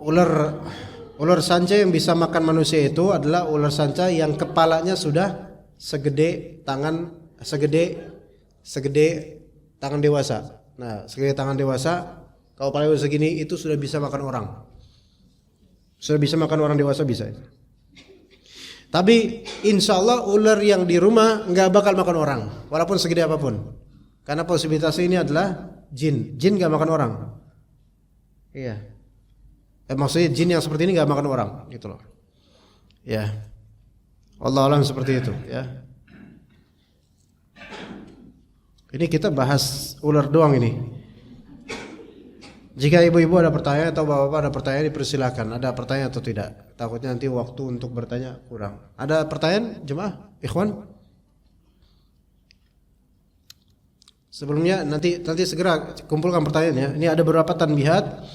Ular sanca yang bisa makan manusia itu adalah ular sanca yang kepalanya sudah segede tangan dewasa. Nah, segede tangan dewasa, kalau kepalanya segini itu sudah bisa makan orang. Sudah bisa makan orang dewasa bisa. Tapi insya Allah ular yang di rumah nggak bakal makan orang, walaupun segede apapun. Karena posibilitas ini adalah jin. Jin nggak makan orang. Iya. Maksudnya jin yang seperti ini nggak makan orang, gitu loh. Ya. Allah alam seperti itu. Ya. Ini kita bahas ular doang ini. Jika ibu-ibu ada pertanyaan atau bapak-bapak ada pertanyaan dipersilakan. Ada pertanyaan atau tidak? Takutnya nanti waktu untuk bertanya kurang. Ada pertanyaan jemaah, ikhwan? Sebelumnya nanti segera kumpulkan pertanyaannya. Ini ada beberapa tanbihat.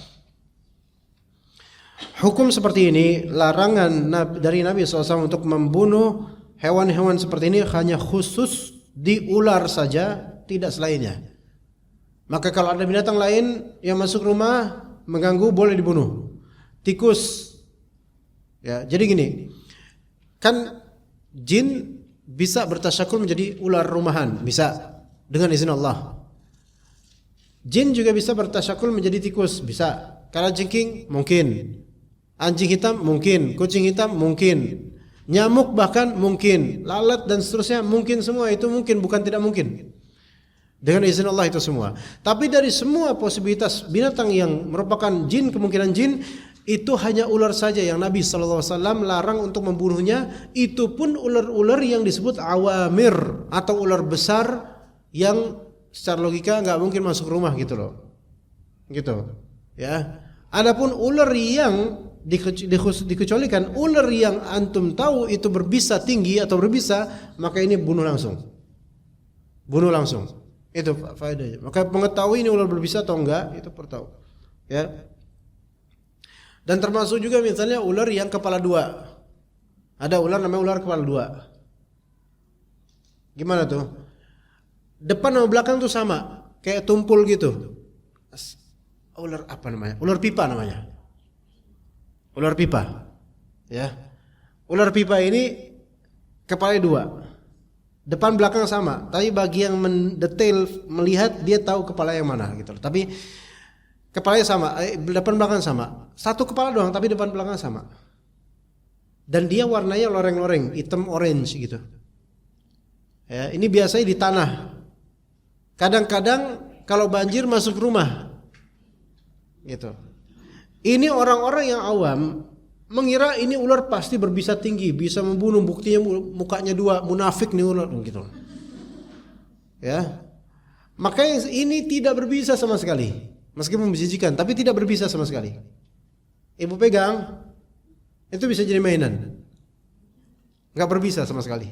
Hukum seperti ini, larangan dari Nabi SAW untuk membunuh hewan-hewan seperti ini hanya khusus di ular saja, tidak selainnya. Maka kalau ada binatang lain yang masuk rumah mengganggu boleh dibunuh. Tikus. Ya, jadi gini. Kan jin bisa bertasyakul menjadi ular rumahan, bisa dengan izin Allah. Jin juga bisa bertasyakul menjadi tikus, bisa. Kalajengking mungkin. Anjing hitam mungkin, kucing hitam mungkin. Nyamuk bahkan mungkin, lalat dan seterusnya mungkin, semua itu mungkin, bukan tidak mungkin. Dengan izin Allah itu semua. Tapi dari semua posibilitas binatang yang merupakan jin, kemungkinan jin, itu hanya ular saja yang Nabi SAW larang untuk membunuhnya. Itu pun ular-ular yang disebut awamir atau ular besar yang secara logika nggak mungkin masuk rumah gitu loh. Gitu. Ya. Adapun ular yang dikecualikan, ular yang antum tahu itu berbisa tinggi atau berbisa, maka ini bunuh langsung. Bunuh langsung. Itu faedahnya. Maka mengetahui ini ular berbisa atau enggak itu perlu tahu. Ya. Dan termasuk juga misalnya ular yang kepala dua. Ada ular namanya ular kepala dua. Gimana tuh? Depan sama belakang tuh sama, kayak tumpul gitu. Ular apa namanya? Ular pipa namanya. Ular pipa. Ya. Ular pipa ini kepala dua. Depan belakang sama, tapi bagi yang mendetail melihat dia tahu kepala yang mana gitu. Tapi kepalanya sama, depan belakang sama. Satu kepala doang tapi depan belakang sama. Dan dia warnanya loreng-loreng, hitam orange gitu. Ya, ini biasanya di tanah. Kadang-kadang kalau banjir masuk rumah. Gitu. Ini orang-orang yang awam mengira ini ular pasti berbisa tinggi, bisa membunuh, buktinya mukanya dua, munafik nih ular gitu. Ya. Makanya ini tidak berbisa sama sekali. Meskipun menjijikan, tapi tidak berbisa sama sekali. Ibu pegang, itu bisa jadi mainan. Enggak berbisa sama sekali.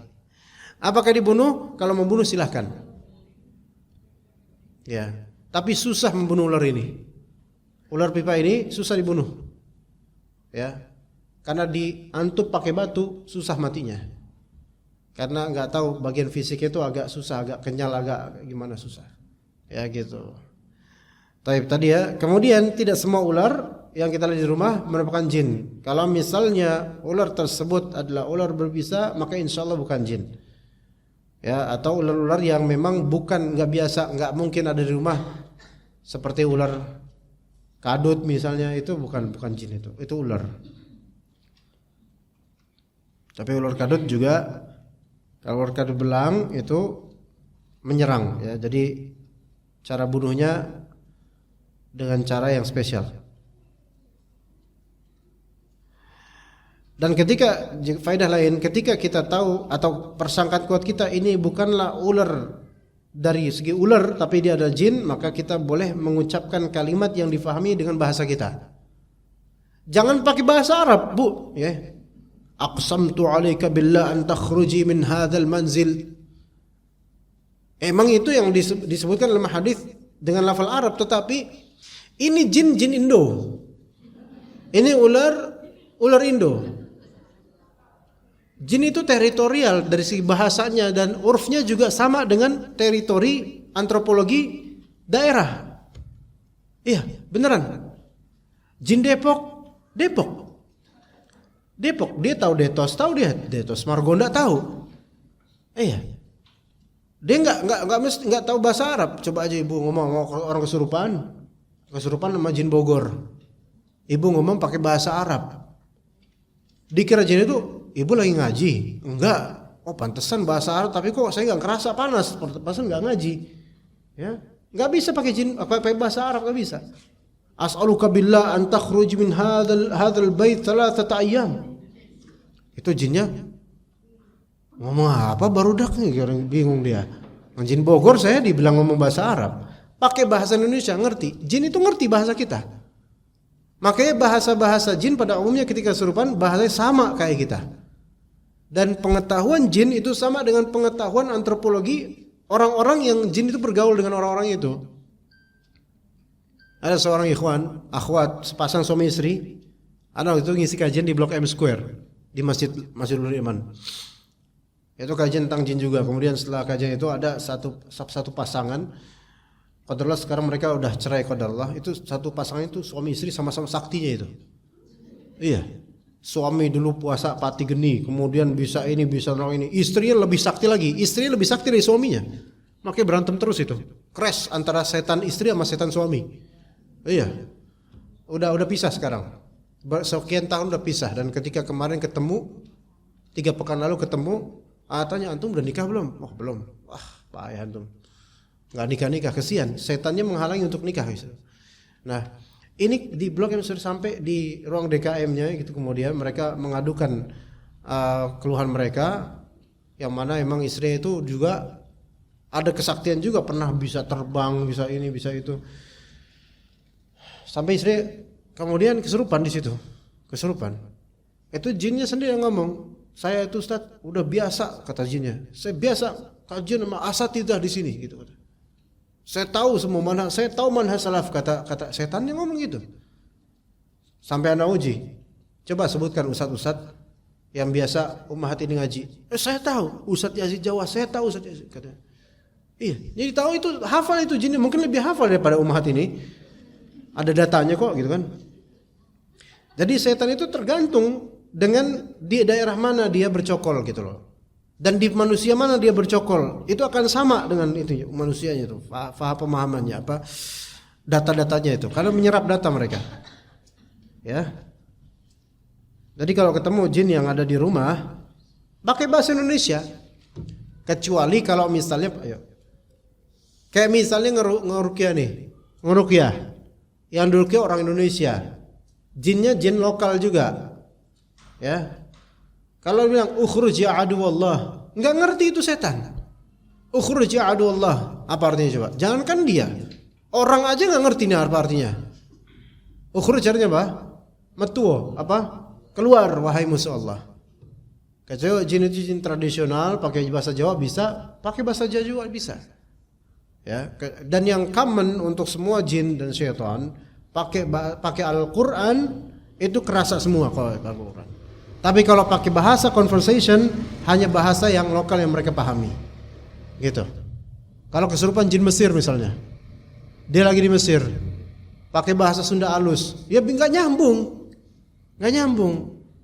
Apakah dibunuh? Kalau membunuh silahkan. Ya. Tapi susah membunuh ular ini. Ular pipa ini susah dibunuh. Ya. Karena diantup pakai batu susah matinya. Karena nggak tahu bagian fisik itu agak susah, agak kenyal, agak gimana susah. Ya gitu. Tapi tadi ya, kemudian tidak semua ular yang kita lihat di rumah merupakan jin. Kalau misalnya ular tersebut adalah ular berbisa, maka insya Allah bukan jin. Ya, atau ular-ular yang memang bukan nggak biasa, nggak mungkin ada di rumah, seperti ular kadut misalnya, itu bukan jin itu ular. Tapi ular kadut juga Kalau orka belang itu menyerang ya. Jadi cara bunuhnya dengan cara yang spesial. Dan ketika faedah lain, ketika kita tahu atau persangkaan kuat kita ini bukanlah ular dari segi ular tapi dia ada jin, maka kita boleh mengucapkan kalimat yang difahami dengan bahasa kita. Jangan pakai bahasa Arab, Bu, ya. Aqsamtu 'alaika billah an takhruji min hadzal manzil. Emang itu yang disebutkan dalam hadis dengan lafal Arab, tetapi ini jin Indo. Ini ular Indo. Jin itu teritorial dari segi bahasanya dan urfnya juga sama dengan teritori antropologi daerah. Iya, beneran. Jin Depok. Dia tahu Detos, Margonda tahu. Iya. Dia enggak tahu bahasa Arab. Coba aja ibu ngomong orang kesurupan sama jin Bogor. Ibu ngomong pakai bahasa Arab. Dikira jin itu ibu lagi ngaji. Enggak. Oh, pantesan bahasa Arab tapi kok saya enggak kerasa panas. Pantesan enggak ngaji. Ya. Enggak bisa pakai bahasa Arab, enggak bisa. As'aluka billah an takhruj min hadzal bait 3 ayyam. Itu jinnya ngomong apa barudak nih, orang bingung dia. Jin Bogor saya dibilang ngomong bahasa Arab, pakai bahasa Indonesia ngerti. Jin itu ngerti bahasa kita. Makanya bahasa jin pada umumnya ketika kesurupan bahasanya sama kayak kita. Dan pengetahuan jin itu sama dengan pengetahuan antropologi orang-orang yang jin itu bergaul dengan orang-orang itu. Ada seorang akhwat, sepasang suami istri. Ada itu ngisi kajian di Blok M Square di Masjidul Iman. Itu kajian tentang jin juga. Kemudian setelah kajian itu ada satu pasangan. Qadarullah sekarang mereka udah cerai qadarullah. Itu satu pasangan itu suami istri sama-sama saktinya itu. Iya. Suami dulu puasa pati geni, kemudian bisa ini, bisa ini. Istrinya lebih sakti lagi. Istrinya lebih sakti dari suaminya. Makanya berantem terus itu. Crash antara setan istri sama setan suami. Iya, udah pisah sekarang. Sekian tahun udah pisah dan ketika kemarin ketemu 3 pekan lalu ketemu, tanya antum udah nikah belum? Oh belum. Wah payah antum. Nggak nikah kesian. Setannya menghalangi untuk nikah. Nah ini di blog yang sudah sampai di ruang DKM-nya gitu, kemudian mereka mengadukan keluhan mereka, yang mana emang istrinya itu juga ada kesaktian juga, pernah bisa terbang, bisa ini, bisa itu. Sampai istri kemudian kesurupan di situ. Kesurupan. Itu jinnya sendiri yang ngomong. Saya itu Ustaz udah biasa, kata jinnya. Saya biasa kajian sama asatidzah di sini gitu. Saya tahu semua manhaj, saya tahu manhaj salaf, kata setannya ngomong gitu. Sampai ana uji. Coba sebutkan ustaz-ustaz yang biasa ummahat ini ngaji. Saya tahu Ustaz Yazid Jawa, saya tahu Ustaz Yazid, kata. Iya, jadi tahu itu, hafal itu jinnya, mungkin lebih hafal daripada ummahat ini. Ada datanya kok gitu kan. Jadi setan itu tergantung dengan di daerah mana dia bercokol gitu loh. Dan di manusia mana dia bercokol, itu akan sama dengan itu manusianya itu. Faham pemahamannya apa data-datanya itu, karena menyerap data mereka. Ya. Jadi kalau ketemu jin yang ada di rumah, pakai bahasa Indonesia. Kecuali kalau misalnya kayak misalnya ngeruqyah nih. Ngeruqyah. Yang dulu orang Indonesia, jinnya jin lokal juga, ya. Kalau bilang ukhruj ya aduwallah, nggak ngerti itu setan. Ukhruj ya aduwallah, apa artinya coba? Jangankan dia, orang aja nggak ngerti nih apa artinya. Ukhruj artinya apa? Metuo, apa? Keluar wahai musuh Allah. Kecuali jin itu jin tradisional, pakai bahasa Jawa bisa, pakai bahasa Jawa juga bisa. Ya, dan yang common untuk semua jin dan syaitan pakai Al-Qur'an itu kerasa semua kalau Al-Qur'an. Tapi kalau pakai bahasa conversation hanya bahasa yang lokal yang mereka pahami. Gitu. Kalau kesurupan jin Mesir misalnya. Dia lagi di Mesir. Pakai bahasa Sunda halus. Ya enggak nyambung. Enggak nyambung.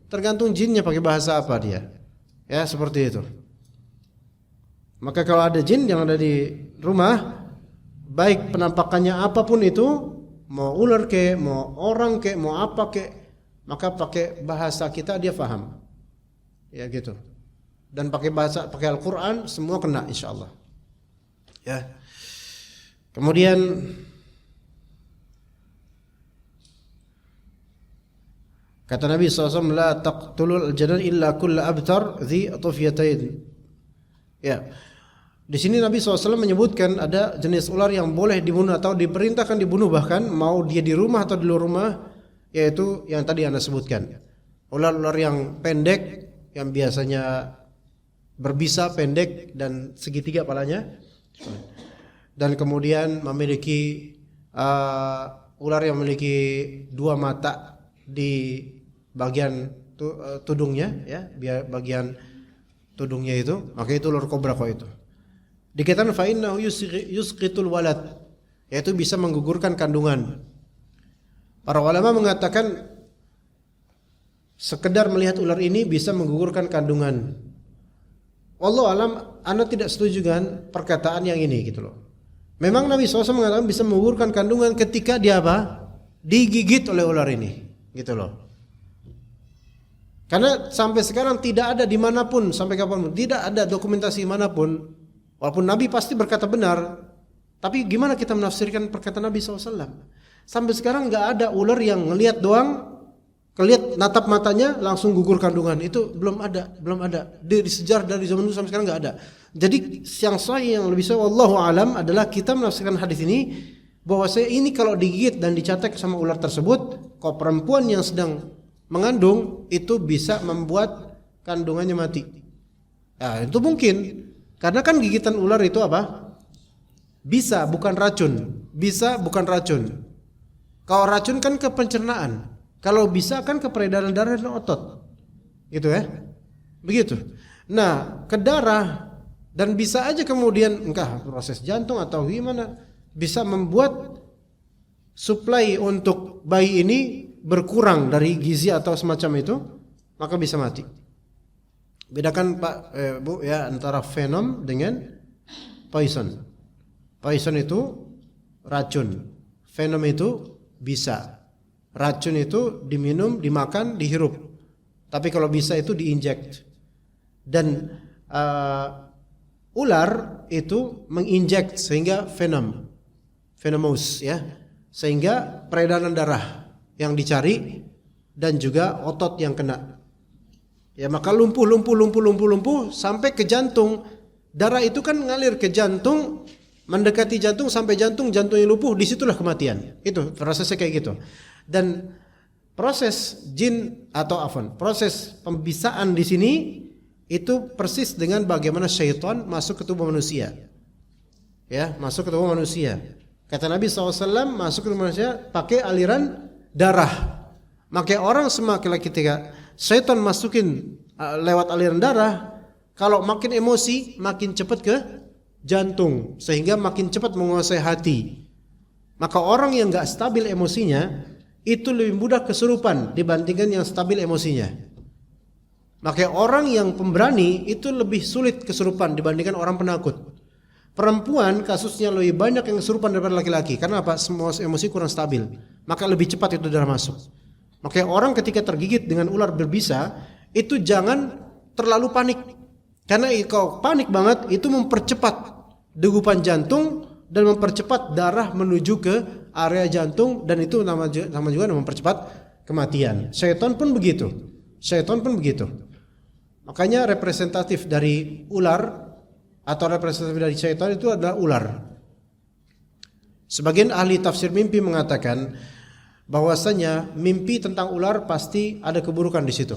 Tergantung jinnya pakai bahasa apa dia. Ya, seperti itu. Maka kalau ada jin yang ada di rumah, baik penampakannya apapun itu, mau ular ke, mau orang ke, mau apa ke, maka pakai bahasa kita dia faham. Ya gitu. dan pakai Al-Qur'an, semua kena insyaallah. Ya. Kemudian kata Nabi SAW, la taqtulul janan illa kulla abtar dhi atufyatain. Ya. Di sini Nabi SAW menyebutkan ada jenis ular yang boleh dibunuh atau diperintahkan dibunuh, bahkan mau dia di rumah atau di luar rumah, yaitu yang tadi Anda sebutkan. Ular-ular yang pendek, yang biasanya berbisa, pendek dan segitiga palanya, dan kemudian memiliki ular yang memiliki dua mata di bagian tudungnya, ya, bagian tudungnya itu, maka itu ular kobra kok itu. Dikatakan fa innahu yusqitul walad, yaitu bisa menggugurkan kandungan. Para ulama mengatakan sekedar melihat ular ini bisa menggugurkan kandungan. Wallahu alam, Anda tidak setuju dengan perkataan yang ini gitu loh. Memang Nabi SAW mengatakan bisa menggugurkan kandungan ketika dia apa? Digigit oleh ular ini, gitu loh. Karena sampai sekarang tidak ada dimanapun, sampai kapanpun, tidak ada dokumentasi manapun. Walaupun Nabi pasti berkata benar, tapi gimana kita menafsirkan perkataan Nabi SAW? Sampai sekarang nggak ada ular yang ngelihat doang, kelihat natap matanya langsung gugur kandungan. Itu belum ada. Di sejarah dari zaman dulu sampai sekarang nggak ada. Jadi yang sahih, yang lebih sahih, wallahu alam, adalah kita menafsirkan hadis ini bahwa ini kalau digigit dan dicatek sama ular tersebut, kalau perempuan yang sedang mengandung itu bisa membuat kandungannya mati. Nah, itu mungkin. Karena kan gigitan ular itu apa? Bisa, bukan racun. Bisa, bukan racun. Kalau racun kan ke pencernaan. Kalau bisa kan ke peredaran darah dan otot. Gitu ya. Begitu. Nah, ke darah, dan bisa aja kemudian entah proses jantung atau gimana, bisa membuat suplai untuk bayi ini berkurang dari gizi atau semacam itu, maka bisa mati. Bedakan Pak Bu ya antara venom dengan poison. Poison itu racun, venom itu bisa. Racun itu diminum, dimakan, dihirup. Tapi kalau bisa itu diinjek. Dan ular itu menginjek sehingga venomous ya, sehingga peredaran darah yang dicari dan juga otot yang kena. Ya, maka lumpuh sampai ke jantung. Darah itu kan ngalir ke jantung, mendekati jantung sampai jantungnya lumpuh, disitulah kematian. Itu prosesnya kayak gitu. Dan proses jin atau proses pembisaan di sini itu persis dengan bagaimana syaitan masuk ke tubuh manusia. Ya, masuk ke tubuh manusia. Kata Nabi SAW, masuk ke tubuh manusia pakai aliran darah. Maka orang semakin ketika syaitan masukin lewat aliran darah, kalau makin emosi makin cepat ke jantung, sehingga makin cepat menguasai hati. Maka orang yang enggak stabil emosinya itu lebih mudah kesurupan dibandingkan yang stabil emosinya. Maka orang yang pemberani itu lebih sulit kesurupan dibandingkan orang penakut. Perempuan kasusnya lebih banyak yang kesurupan daripada laki-laki. Karena apa? Semua emosi kurang stabil. Maka lebih cepat itu darah masuk. Maka orang ketika tergigit dengan ular berbisa itu jangan terlalu panik. Karena kalau panik banget itu mempercepat degupan jantung dan mempercepat darah menuju ke area jantung, dan itu sama juga mempercepat kematian. Syaitan pun begitu. Makanya representatif dari ular atau representatif dari syaitan itu adalah ular. Sebagian ahli tafsir mimpi mengatakan bahwasanya mimpi tentang ular pasti ada keburukan di situ.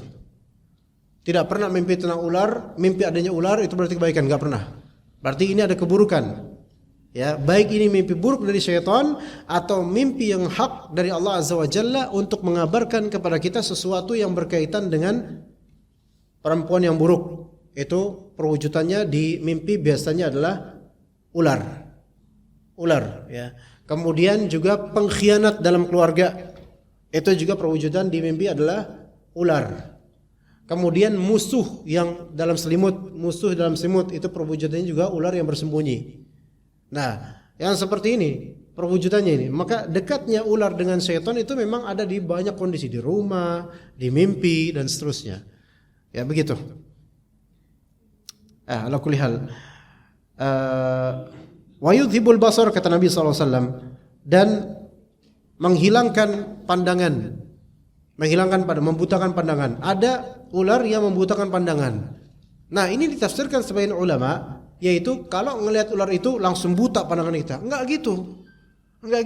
Tidak pernah mimpi tentang ular, mimpi adanya ular itu berarti kebaikan, enggak pernah. Berarti ini ada keburukan. Ya, baik ini mimpi buruk dari syaitan atau mimpi yang hak dari Allah Azza wa Jalla untuk mengabarkan kepada kita sesuatu yang berkaitan dengan perempuan yang buruk. Itu perwujudannya di mimpi biasanya adalah ular ya. Kemudian juga pengkhianat dalam keluarga, itu juga perwujudan di mimpi adalah ular. Kemudian musuh dalam selimut itu perwujudannya juga ular yang bersembunyi. Nah, yang seperti ini perwujudannya ini. Maka dekatnya ular dengan syaitan itu memang ada di banyak kondisi, di rumah, di mimpi dan seterusnya. Ya begitu. Ala kulli hal. Wa yudhibul basar kata Nabi SAW, dan menghilangkan pandangan, membutakan pandangan. Ada ular yang membutakan pandangan. Nah, ini ditafsirkan sebagian ulama, yaitu kalau ngelihat ular itu langsung buta pandangan kita. Enggak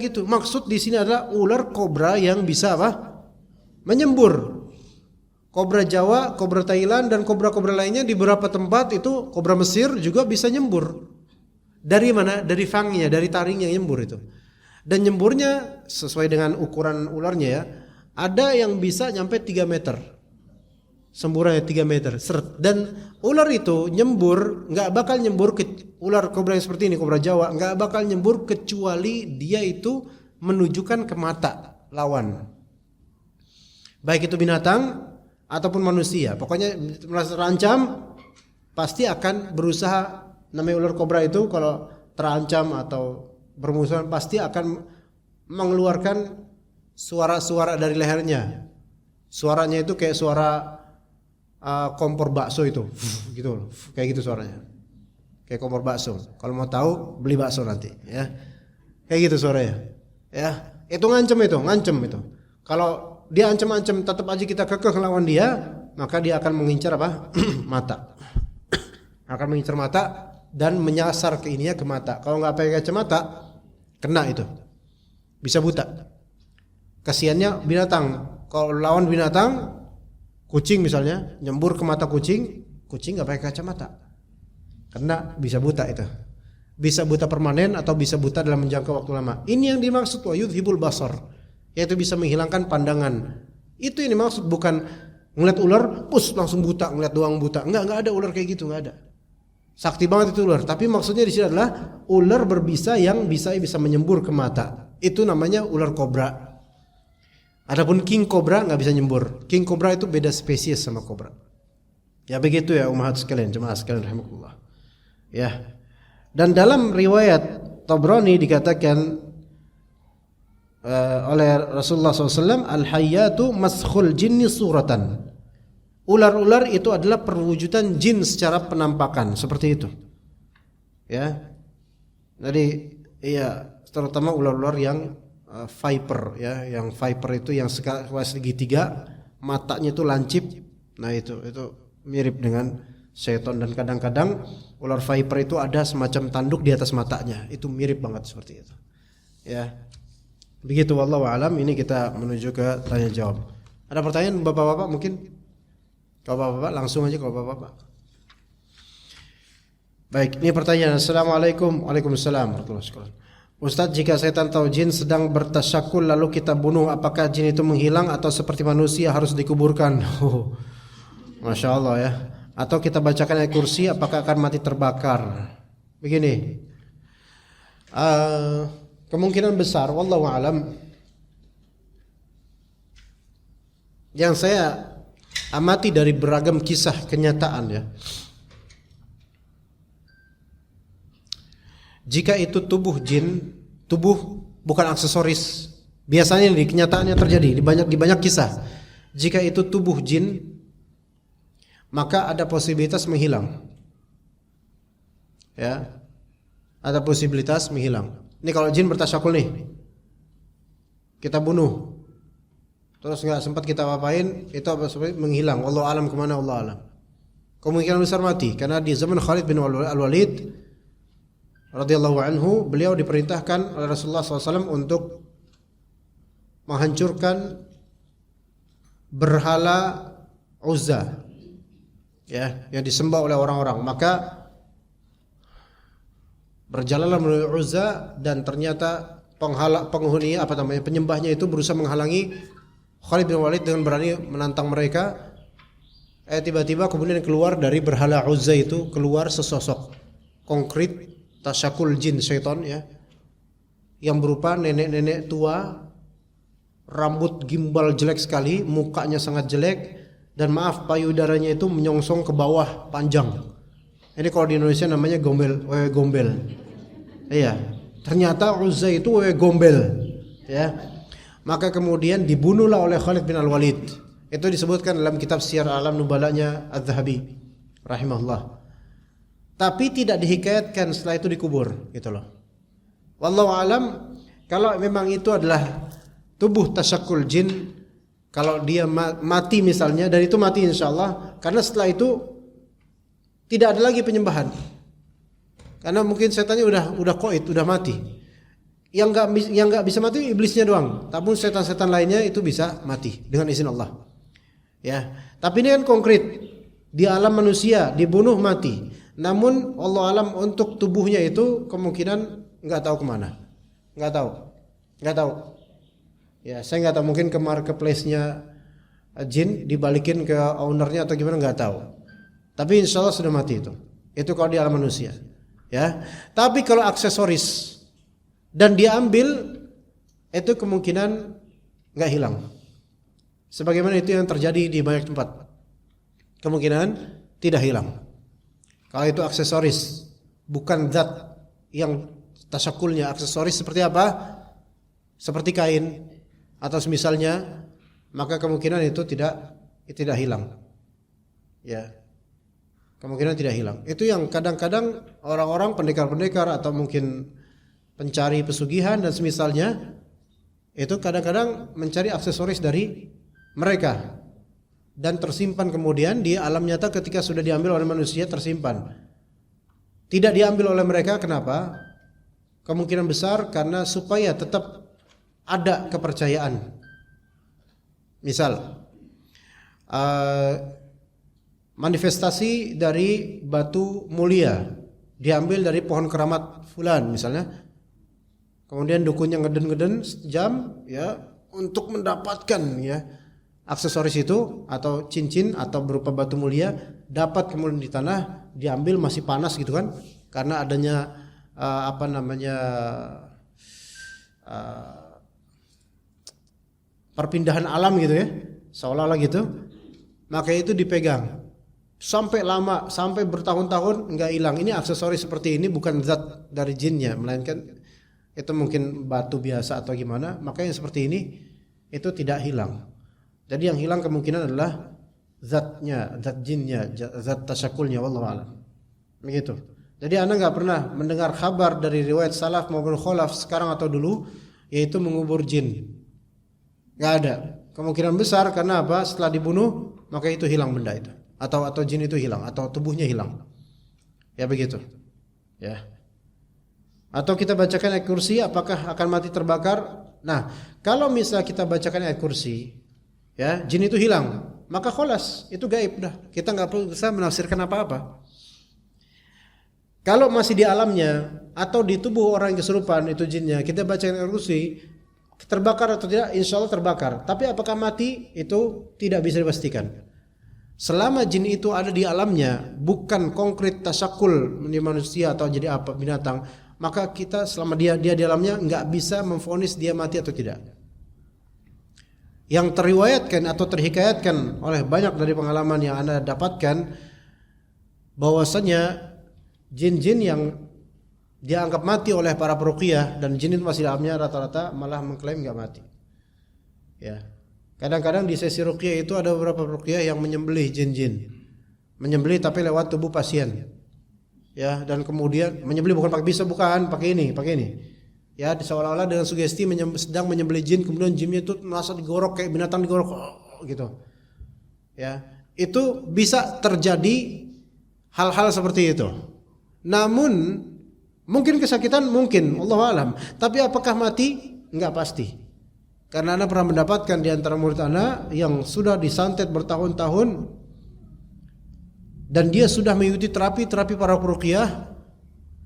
gitu. Maksud di sini adalah ular kobra yang bisa apa? Menyembur. Kobra Jawa, kobra Thailand, dan kobra-kobra lainnya di beberapa tempat itu, kobra Mesir juga bisa nyembur. Dari mana? Dari fangnya, dari taringnya nyembur itu. Dan nyemburnya sesuai dengan ukuran ularnya ya. Ada yang bisa nyampe 3 meter. Semburannya 3 meter. Seret. Dan ular itu nyembur, nggak bakal nyembur ke ular kobra yang seperti ini, kobra Jawa, nggak bakal nyembur kecuali dia itu menunjukkan ke mata lawan. Baik itu binatang ataupun manusia, pokoknya merasa terancam pasti akan berusaha. Namanya ular kobra itu kalau terancam atau bermusuhan pasti akan mengeluarkan suara-suara dari lehernya. Suaranya itu kayak suara kompor bakso itu, gitu, kayak gitu suaranya, kayak kompor bakso. Kalau mau tahu beli bakso nanti, ya, kayak gitu suaranya, ya. Itu ngancem itu. Kalau dia ancam-ancam tetap aja kita kekeh lawan dia, maka dia akan mengincar apa? Mata. Akan mengincar mata dan menyasar ke ininya ke mata. Kalau nggak pakai kacamata, kena itu. Bisa buta. Kasiannya binatang. Kalau lawan binatang, kucing misalnya, nyembur ke mata kucing nggak pakai kacamata. Kena, bisa buta itu. Bisa buta permanen atau bisa buta dalam menjangka waktu lama. Ini yang dimaksud wa yudhibul basar, yaitu bisa menghilangkan pandangan. Itu yang dimaksud, bukan ngeliat ular, langsung buta, ngeliat doang buta. Enggak ada ular kayak gitu, enggak ada. Sakti banget itu ular. Tapi maksudnya di sini adalah ular berbisa yang bisa menyembur ke mata. Itu namanya ular kobra. Adapun king cobra nggak bisa nyembur. King cobra itu beda spesies sama kobra. Ya begitu ya ummahat sekalian, jemaah sekalian rahimakumullah. Ya. Dan dalam riwayat Tabrani dikatakan oleh Rasulullah SAW, al-hayyatu maskhul jinni suratan. Ular-ular itu adalah perwujudan jin secara penampakan, seperti itu. Ya. Jadi iya, terutama ular-ular yang viper ya, yang viper itu yang segitiga, matanya itu lancip. Nah, itu mirip dengan setan, dan kadang-kadang ular viper itu ada semacam tanduk di atas matanya. Itu mirip banget seperti itu. Ya. Begitu wallahu alam. Ini kita menuju ke tanya jawab. Ada pertanyaan Bapak-bapak mungkin? Kalau Bapak-bapak langsung aja kalau Bapak-bapak. Baik, ini pertanyaan. Assalamualaikum. Waalaikumsalam warahmatullahi wabarakatuh. Ustadz, jika setan atau jin sedang bertasyakul lalu kita bunuh, apakah jin itu menghilang atau seperti manusia harus dikuburkan? Masya Allah ya. Atau kita bacakan ayat kursi, apakah akan mati terbakar? Begini, kemungkinan besar, wallahu alam, yang saya amati dari beragam kisah kenyataan ya, jika itu tubuh jin, tubuh bukan aksesoris. Biasanya di kenyataannya terjadi di banyak kisah. Jika itu tubuh jin, maka ada posibilitas menghilang. Ya. Ada posibilitas menghilang. Ini kalau jin bertasyakul nih, kita bunuh, terus nggak sempat kita apain, itu menghilang. Wallahu alam kemana, Allah alam. Kemungkinan besar mati, karena di zaman Khalid bin Al-Walid radhiyallahu anhu, beliau diperintahkan oleh Rasulullah SAW untuk menghancurkan berhala Uzza, ya, yang disembah oleh orang-orang. Maka berjalanlah menuju Uzza, dan ternyata penghuni penyembahnya itu berusaha menghalangi Khalid bin Walid dengan berani menantang mereka. Tiba-tiba kemudian keluar dari berhala Uzza itu, keluar sesosok konkret tasyakul jin syaitan ya, yang berupa nenek-nenek tua, rambut gimbal jelek sekali, mukanya sangat jelek, dan maaf payudaranya itu menyongsong ke bawah panjang. Ini kalau di Indonesia namanya gombel, wewe gombel. Iya, ternyata Uzza itu wewe gombel ya. Maka kemudian dibunuhlah oleh Khalid bin Al-Walid. Itu disebutkan dalam kitab Syiar Alam Nubalanya Az-Zahabi rahimahullah. tapi tidak dihikayatkan setelah itu dikubur, gitu loh. Wallahu alam, kalau memang itu adalah tubuh tasyakul jin, kalau dia mati misalnya, dan itu mati insyaallah, karena setelah itu tidak ada lagi penyembahan. Karena mungkin setannya udah qaid, udah mati. Yang enggak bisa mati iblisnya doang. Tapi setan-setan lainnya itu bisa mati dengan izin Allah. Ya. Tapi ini kan konkret. Di alam manusia dibunuh mati. Namun Allah alam untuk tubuhnya itu kemungkinan enggak tahu kemana. Enggak tahu. Ya, saya enggak tahu, mungkin ke marketplace-nya jin dibalikin ke ownernya atau gimana, enggak tahu. Tapi insya Allah sudah mati itu. Itu kalau di alam manusia. Ya. Tapi kalau aksesoris dan diambil, itu kemungkinan enggak hilang. Sebagaimana itu yang terjadi di banyak tempat. Kemungkinan tidak hilang. Kalau itu aksesoris, bukan zat yang tasyakulnya. Aksesoris seperti apa? Seperti kain atau semisalnya, maka kemungkinan itu tidak hilang. Ya. Kemungkinan tidak hilang. Itu yang kadang-kadang orang-orang pendekar-pendekar atau mungkin pencari pesugihan dan semisalnya, itu kadang-kadang mencari aksesoris dari mereka dan tersimpan kemudian di alam nyata ketika sudah diambil oleh manusia tersimpan. Tidak diambil oleh mereka, kenapa? Kemungkinan besar karena supaya tetap ada kepercayaan. Misal manifestasi dari batu mulia diambil dari pohon keramat fulan misalnya. Kemudian dukunnya ngeden-ngeden sejam ya untuk mendapatkan ya aksesoris itu atau cincin atau berupa batu mulia, dapat kemudian di tanah diambil masih panas gitu kan, karena adanya perpindahan alam gitu ya, seolah-olah gitu, maka itu dipegang sampai lama, sampai bertahun-tahun enggak hilang. Ini aksesoris seperti ini bukan zat dari jinnya, melainkan itu mungkin batu biasa atau gimana, maka yang seperti ini itu tidak hilang. Jadi yang hilang kemungkinan adalah zatnya, zat jinnya, zat tasyakulnya, wallahu a'lam. Begitu. Jadi Anda enggak pernah mendengar kabar dari riwayat salaf maupun khalaf sekarang atau dulu yaitu mengubur jin. Enggak ada. Kemungkinan besar karena apa? Setelah dibunuh maka itu hilang benda itu. Atau jin itu hilang atau tubuhnya hilang. Ya begitu. Ya. Atau kita bacakan ayat kursi, apakah akan mati terbakar? Nah, kalau misalnya kita bacakan ayat kursi, ya, jin itu hilang, maka kholas, itu gaib dah. Kita enggak perlu bisa menafsirkan apa-apa. Kalau masih di alamnya atau di tubuh orang yang kesurupan itu jinnya, kita bacakan ayat kursi, terbakar atau tidak? Insya Allah terbakar. Tapi apakah mati? Itu tidak bisa dipastikan. Selama jin itu ada di alamnya, bukan konkret tasyakul menjadi manusia atau jadi apa binatang, maka kita selama dia di alamnya enggak bisa memvonis dia mati atau tidak. Yang teriwayatkan atau terhikayatkan oleh banyak dari pengalaman yang Anda dapatkan, bahwasanya jin-jin yang dianggap mati oleh para peruqyah dan jin itu masih dalamnya rata-rata malah mengklaim enggak mati. Ya. Kadang-kadang di sesi ruqyah itu ada beberapa ruqyah yang menyembelih jin-jin. Menyembelih tapi lewat tubuh pasien. Ya, dan kemudian menyembelih bukan pakai pisau, bukan, pakai ini. Ya, seolah-olah dengan sugesti sedang menyembelih jin, kemudian jinnya itu merasa digorok kayak binatang digorok gitu. Ya, itu bisa terjadi hal-hal seperti itu. Namun mungkin kesakitan, mungkin, Allahu alam. Tapi apakah mati? Enggak pasti. Karena Anda pernah mendapatkan di antara murid Anda yang sudah disantet bertahun-tahun dan dia sudah mengikuti terapi para peruqyah,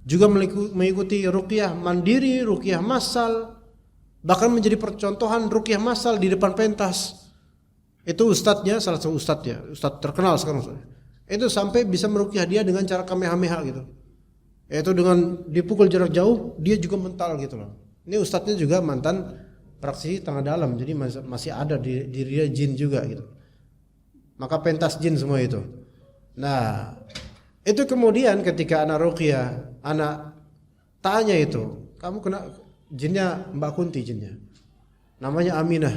juga mengikuti ruqyah mandiri, ruqyah massal, bahkan menjadi percontohan ruqyah massal di depan pentas. Itu ustadznya, salah satu ustadz terkenal sekarang. Itu sampai bisa meruqyah dia dengan cara kamehameha gitu. Yaitu dengan dipukul jarak jauh, dia juga mental gitu loh. Ini ustadznya juga mantan praktisi tengah dalam, jadi masih ada di dia jin juga gitu. Maka pentas jin semua itu. Nah, itu kemudian ketika anak ruqyah, anak tanya itu, kamu kena jinnya Mbak Kunti jinnya. Namanya Aminah.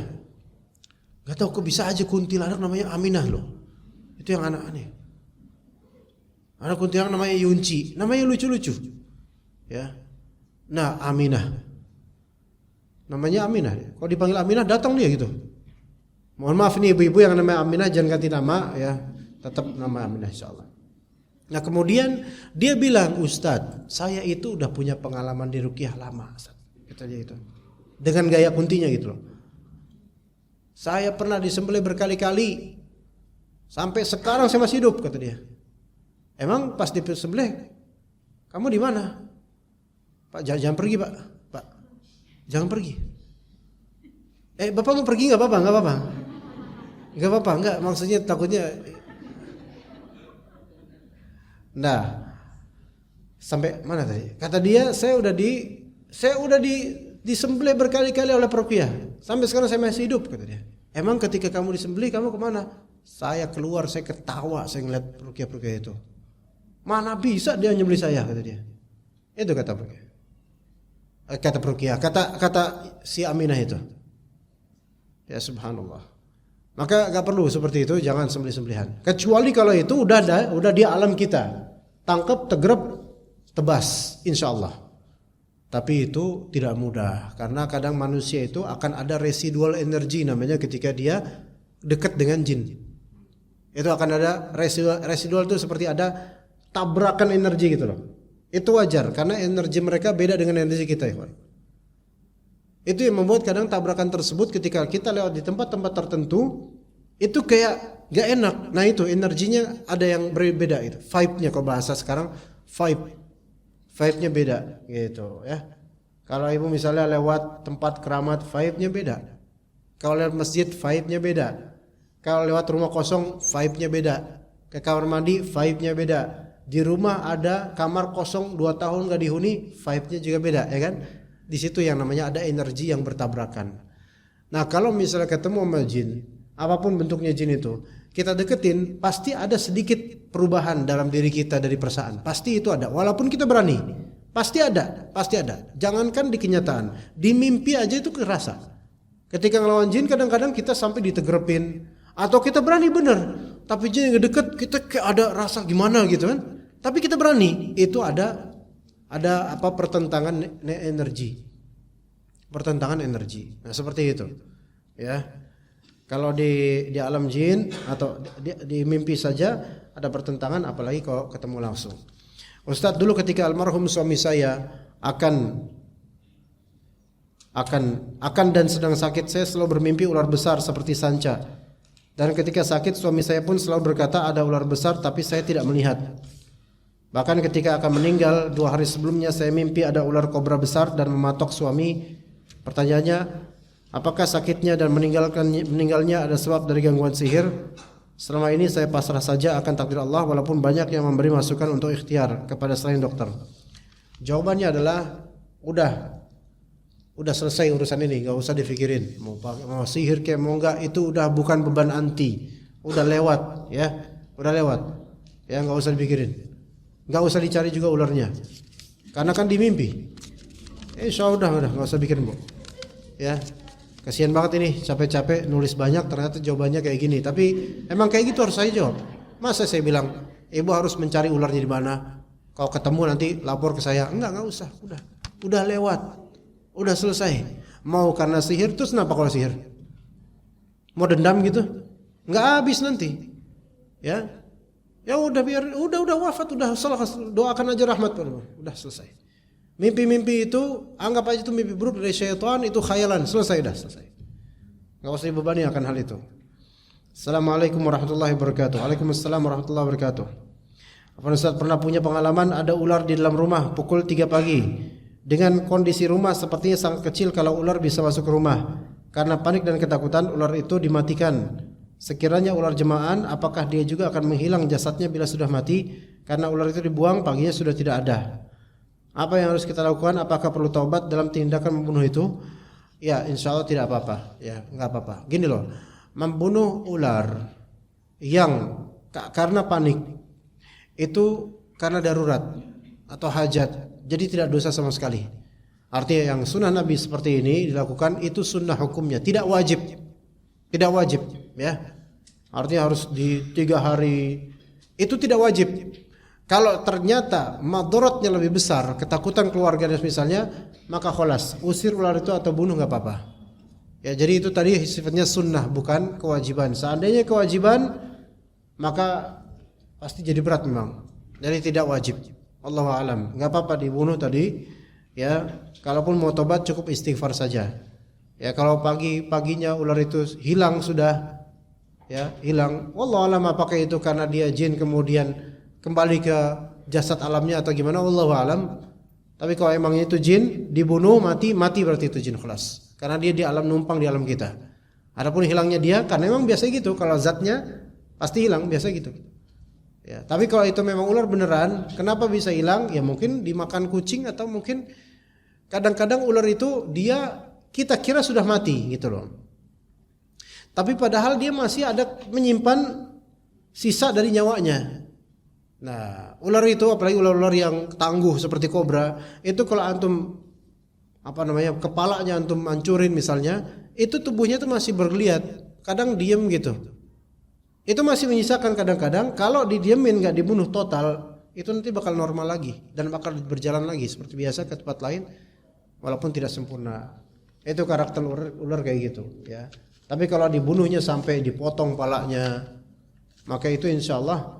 Gak tahu kok bisa aja kuntilanak namanya Aminah loh. Itu yang anak aneh. Ada kuntilanak namanya Yunci, namanya lucu-lucu. Ya. Nah, Aminah. Namanya Aminah. Kalau dipanggil Aminah datang dia gitu. Mohon maaf nih ibu-ibu yang namanya Aminah jangan ganti nama ya. Tetap nama Aminah insyaallah. Nah, kemudian dia bilang, "Ustadz, saya itu udah punya pengalaman di ruqyah lama, Ustadz." Kata dia itu. Dengan gaya kuntinya gitu loh. Saya pernah disembelih berkali-kali. Sampai sekarang saya masih hidup, kata dia. Emang pas disembelih kamu di mana? Pak, jangan pergi, Pak. Pak, jangan pergi. Bapak mau pergi enggak apa-apa, enggak apa-apa. Enggak apa-apa, enggak, maksudnya takutnya. Nah, sampai mana tadi? Kata dia, saya udah disembelih berkali-kali oleh peruqyah. Sampai sekarang saya masih hidup, kata dia. Emang ketika kamu disembelih kamu kemana? Saya keluar, saya ketawa, saya ngeliat peruqyah itu. Mana bisa dia nyembelih saya, kata dia. Itu kata peruqyah. Kata peruqyah, kata si Aminah itu. Ya subhanallah. Maka gak perlu seperti itu, jangan sembelih-sembelihan. Kecuali kalau itu udah di alam kita. Tangkap, tegrep, tebas, insyaallah. Tapi itu tidak mudah karena kadang manusia itu akan ada residual energi namanya ketika dia dekat dengan jin. Itu akan ada residual itu seperti ada tabrakan energi gitu loh. Itu wajar karena energi mereka beda dengan energi kita, ya. Itu yang membuat kadang tabrakan tersebut ketika kita lewat di tempat-tempat tertentu itu kayak gak enak. Nah itu energinya ada yang berbeda itu. Vibe-nya kalau bahasa sekarang vibe-nya beda gitu ya. Kalau ibu misalnya lewat tempat keramat vibe-nya beda. Kalau lewat masjid vibe-nya beda. Kalau lewat rumah kosong vibe-nya beda. Ke kamar mandi vibe-nya beda. Di rumah ada kamar kosong 2 tahun gak dihuni, vibe-nya juga beda, ya kan? Di situ yang namanya ada energi yang bertabrakan. Nah, kalau misalnya ketemu sama jin, apapun bentuknya jin itu, kita deketin, pasti ada sedikit perubahan dalam diri kita dari perasaan. Pasti itu ada, walaupun kita berani. Pasti ada. Jangankan di kenyataan, di mimpi aja itu kerasa. Ketika ngelawan jin kadang-kadang kita sampai ditegrepin, atau kita berani bener, tapi jin yang deket kita kayak ada rasa gimana gitu kan? Tapi kita berani, itu ada pertentangan energi. Pertentangan energi. Nah, seperti itu. Ya. Kalau di alam jin atau di mimpi saja ada pertentangan, apalagi kalau ketemu langsung. Ustadz, dulu ketika almarhum suami saya akan dan sedang sakit, saya selalu bermimpi ular besar seperti sanca. Dan ketika sakit suami saya pun selalu berkata ada ular besar tapi saya tidak melihat. Bahkan ketika akan meninggal 2 hari sebelumnya saya mimpi ada ular kobra besar dan mematok suami. Pertanyaannya, apakah sakitnya dan meninggalnya ada sebab dari gangguan sihir? Selama ini saya pasrah saja akan takdir Allah walaupun banyak yang memberi masukan untuk ikhtiar kepada selain dokter. Jawabannya adalah udah selesai urusan ini, enggak usah dipikirin. Mau sihir kayak mau enggak, itu udah bukan beban anti. Udah lewat, ya. Udah lewat. Ya, enggak usah dipikirin. Enggak usah dicari juga ularnya. Karena kan di mimpi. Udah enggak usah bikin, Bu. Ya. Kasihan banget ini, capek-capek nulis banyak ternyata jawabannya kayak gini. Tapi emang kayak gitu harus saya jawab. Masa saya bilang, "Ibu harus mencari ularnya di mana? Kalau ketemu nanti lapor ke saya." Enggak usah. Udah lewat. Udah selesai. Mau karena sihir, terus kenapa kalau sihir? Mau dendam gitu? Enggak habis nanti. Ya. Ya udah biar udah wafat, udah salah, doakan aja rahmat padamu. Udah selesai. Mimpi-mimpi itu anggap aja itu mimpi buruk dari syaitan, itu khayalan, selesai. Enggak usah dibebani akan hal itu. Assalamualaikum warahmatullahi wabarakatuh. Waalaikumsalam warahmatullahi wabarakatuh. Apa Ustaz pernah punya pengalaman ada ular di dalam rumah pukul 3 pagi? Dengan kondisi rumah sepertinya sangat kecil kalau ular bisa masuk ke rumah. Karena panik dan ketakutan ular itu dimatikan. Sekiranya ular jemaah, apakah dia juga akan menghilang jasadnya bila sudah mati? Karena ular itu dibuang paginya sudah tidak ada. Apa yang harus kita lakukan? Apakah perlu taubat dalam tindakan membunuh itu? Ya, insya Allah tidak apa-apa. Ya, nggak apa-apa. Gini loh, membunuh ular yang karena panik itu karena darurat atau hajat, jadi tidak dosa sama sekali. Artinya yang sunnah Nabi seperti ini dilakukan itu sunnah hukumnya, tidak wajib, ya. Artinya harus di 3 hari itu tidak wajib. Kalau ternyata madaratnya lebih besar, ketakutan keluarga dan misalnya, maka kholas, usir ular itu atau bunuh nggak apa-apa. Ya, jadi itu tadi sifatnya sunnah bukan kewajiban. Seandainya kewajiban, maka pasti jadi berat memang. Jadi tidak wajib. Allahu a'lam. Nggak apa-apa dibunuh tadi. Ya, kalaupun mau tobat cukup istighfar saja. Ya, kalau paginya ular itu hilang sudah, ya hilang. Wallahu a'lam apakah itu karena dia jin kemudian kembali ke jasad alamnya atau gimana, wallahu alam. Tapi kalau emangnya itu jin, dibunuh mati berarti itu jin kelas. Karena dia di alam numpang di alam kita. Adapun hilangnya dia karena memang biasa gitu, kalau zatnya pasti hilang biasa gitu. Ya, tapi kalau itu memang ular beneran, kenapa bisa hilang? Ya mungkin dimakan kucing atau mungkin kadang-kadang ular itu dia kita kira sudah mati gitu loh. Tapi padahal dia masih ada menyimpan sisa dari nyawanya. Nah, ular itu apalagi ular-ular yang tangguh seperti kobra, itu kalau antum kepalanya antum hancurin misalnya, itu tubuhnya itu masih bergeliat, kadang diem gitu. Itu masih menyisakan kadang-kadang kalau didiemin nggak dibunuh total, itu nanti bakal normal lagi dan bakal berjalan lagi seperti biasa ke tempat lain walaupun tidak sempurna. Itu karakter ular kayak gitu, ya. Tapi kalau dibunuhnya sampai dipotong palanya, maka itu insyaallah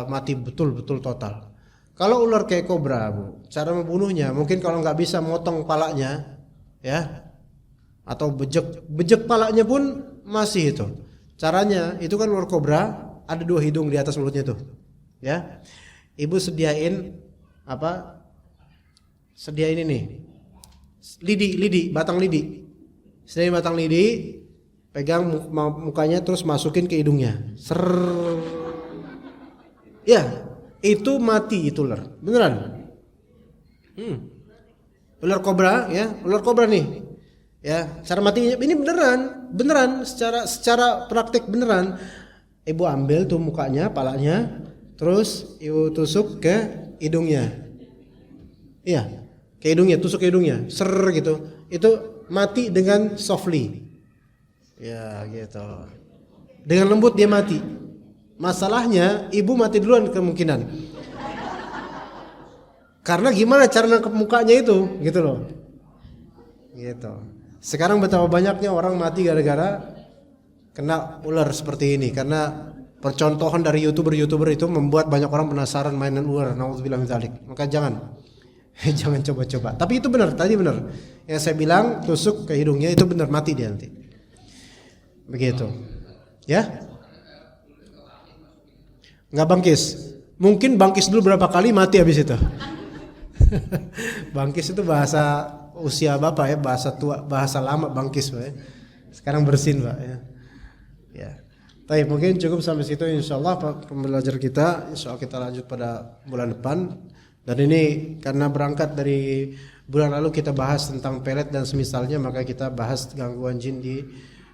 mati betul-betul total. Kalau ular kayak kobra, Bu, cara membunuhnya mungkin kalau nggak bisa motong palanya, ya, atau bejek palanya pun masih itu. Caranya itu kan ular kobra ada 2 hidung di atas mulutnya tuh, ya. Ibu sediain Sediain ini, lidi, batang lidi. Sediain batang lidi, pegang mukanya terus masukin ke hidungnya. Ya, itu mati itu ular, beneran. Ular kobra, ya, ular kobra nih, ya, cara matinya ini beneran, secara praktik beneran. Ibu ambil tuh mukanya, palanya, terus ibu tusuk ke hidungnya, iya, ke hidungnya, tusuk ke hidungnya, gitu. Itu mati dengan softly, ya, gitu. Dengan lembut dia mati. Masalahnya ibu mati duluan kemungkinan. Karena gimana cara nangkep mukanya itu, gitu loh. Gitu. Sekarang betapa banyaknya orang mati gara-gara kena ular seperti ini, karena percontohan dari YouTuber itu membuat banyak orang penasaran mainan ular. Nauzubillah min dzalik. Maka jangan coba-coba. Tapi itu benar, tadi benar. Yang saya bilang tusuk ke hidungnya itu benar, mati dia nanti. Begitu. Ya? Nggak bangkis. Mungkin bangkis dulu berapa kali mati habis itu. Bangkis itu bahasa usia Bapak ya, bahasa tua, bahasa lama bangkis Pak ya. Sekarang bersin Pak ya. Ya. Baik, mungkin cukup sampai situ insyaallah pembelajaran kita. Insyaallah kita lanjut pada bulan depan. Dan ini karena berangkat dari bulan lalu kita bahas tentang pelet dan semisalnya, maka kita bahas gangguan jin di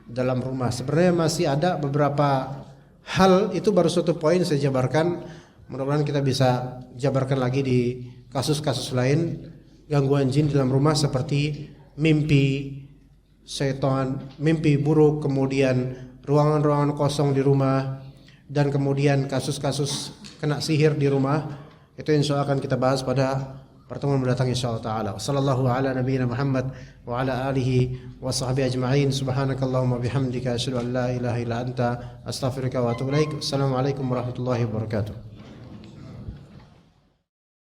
dalam rumah. Sebenarnya masih ada beberapa hal, itu baru suatu poin saya jabarkan. Mudah-mudahan kita bisa jabarkan lagi di kasus-kasus lain gangguan jin dalam rumah seperti mimpi setan, mimpi buruk, kemudian ruangan-ruangan kosong di rumah, dan kemudian kasus-kasus kena sihir di rumah. Itu insyaallah akan kita bahas pada pertemuan mendatang insyaallah taala. Sallallahu ala nabiyina Muhammad wa ala alihi wa sahbihi ajma'in. Subhanakallahumma bihamdika asyhadu an la ilaha illa anta astaghfiruka wa atubu ilaik. Assalamualaikum warahmatullahi wabarakatuh.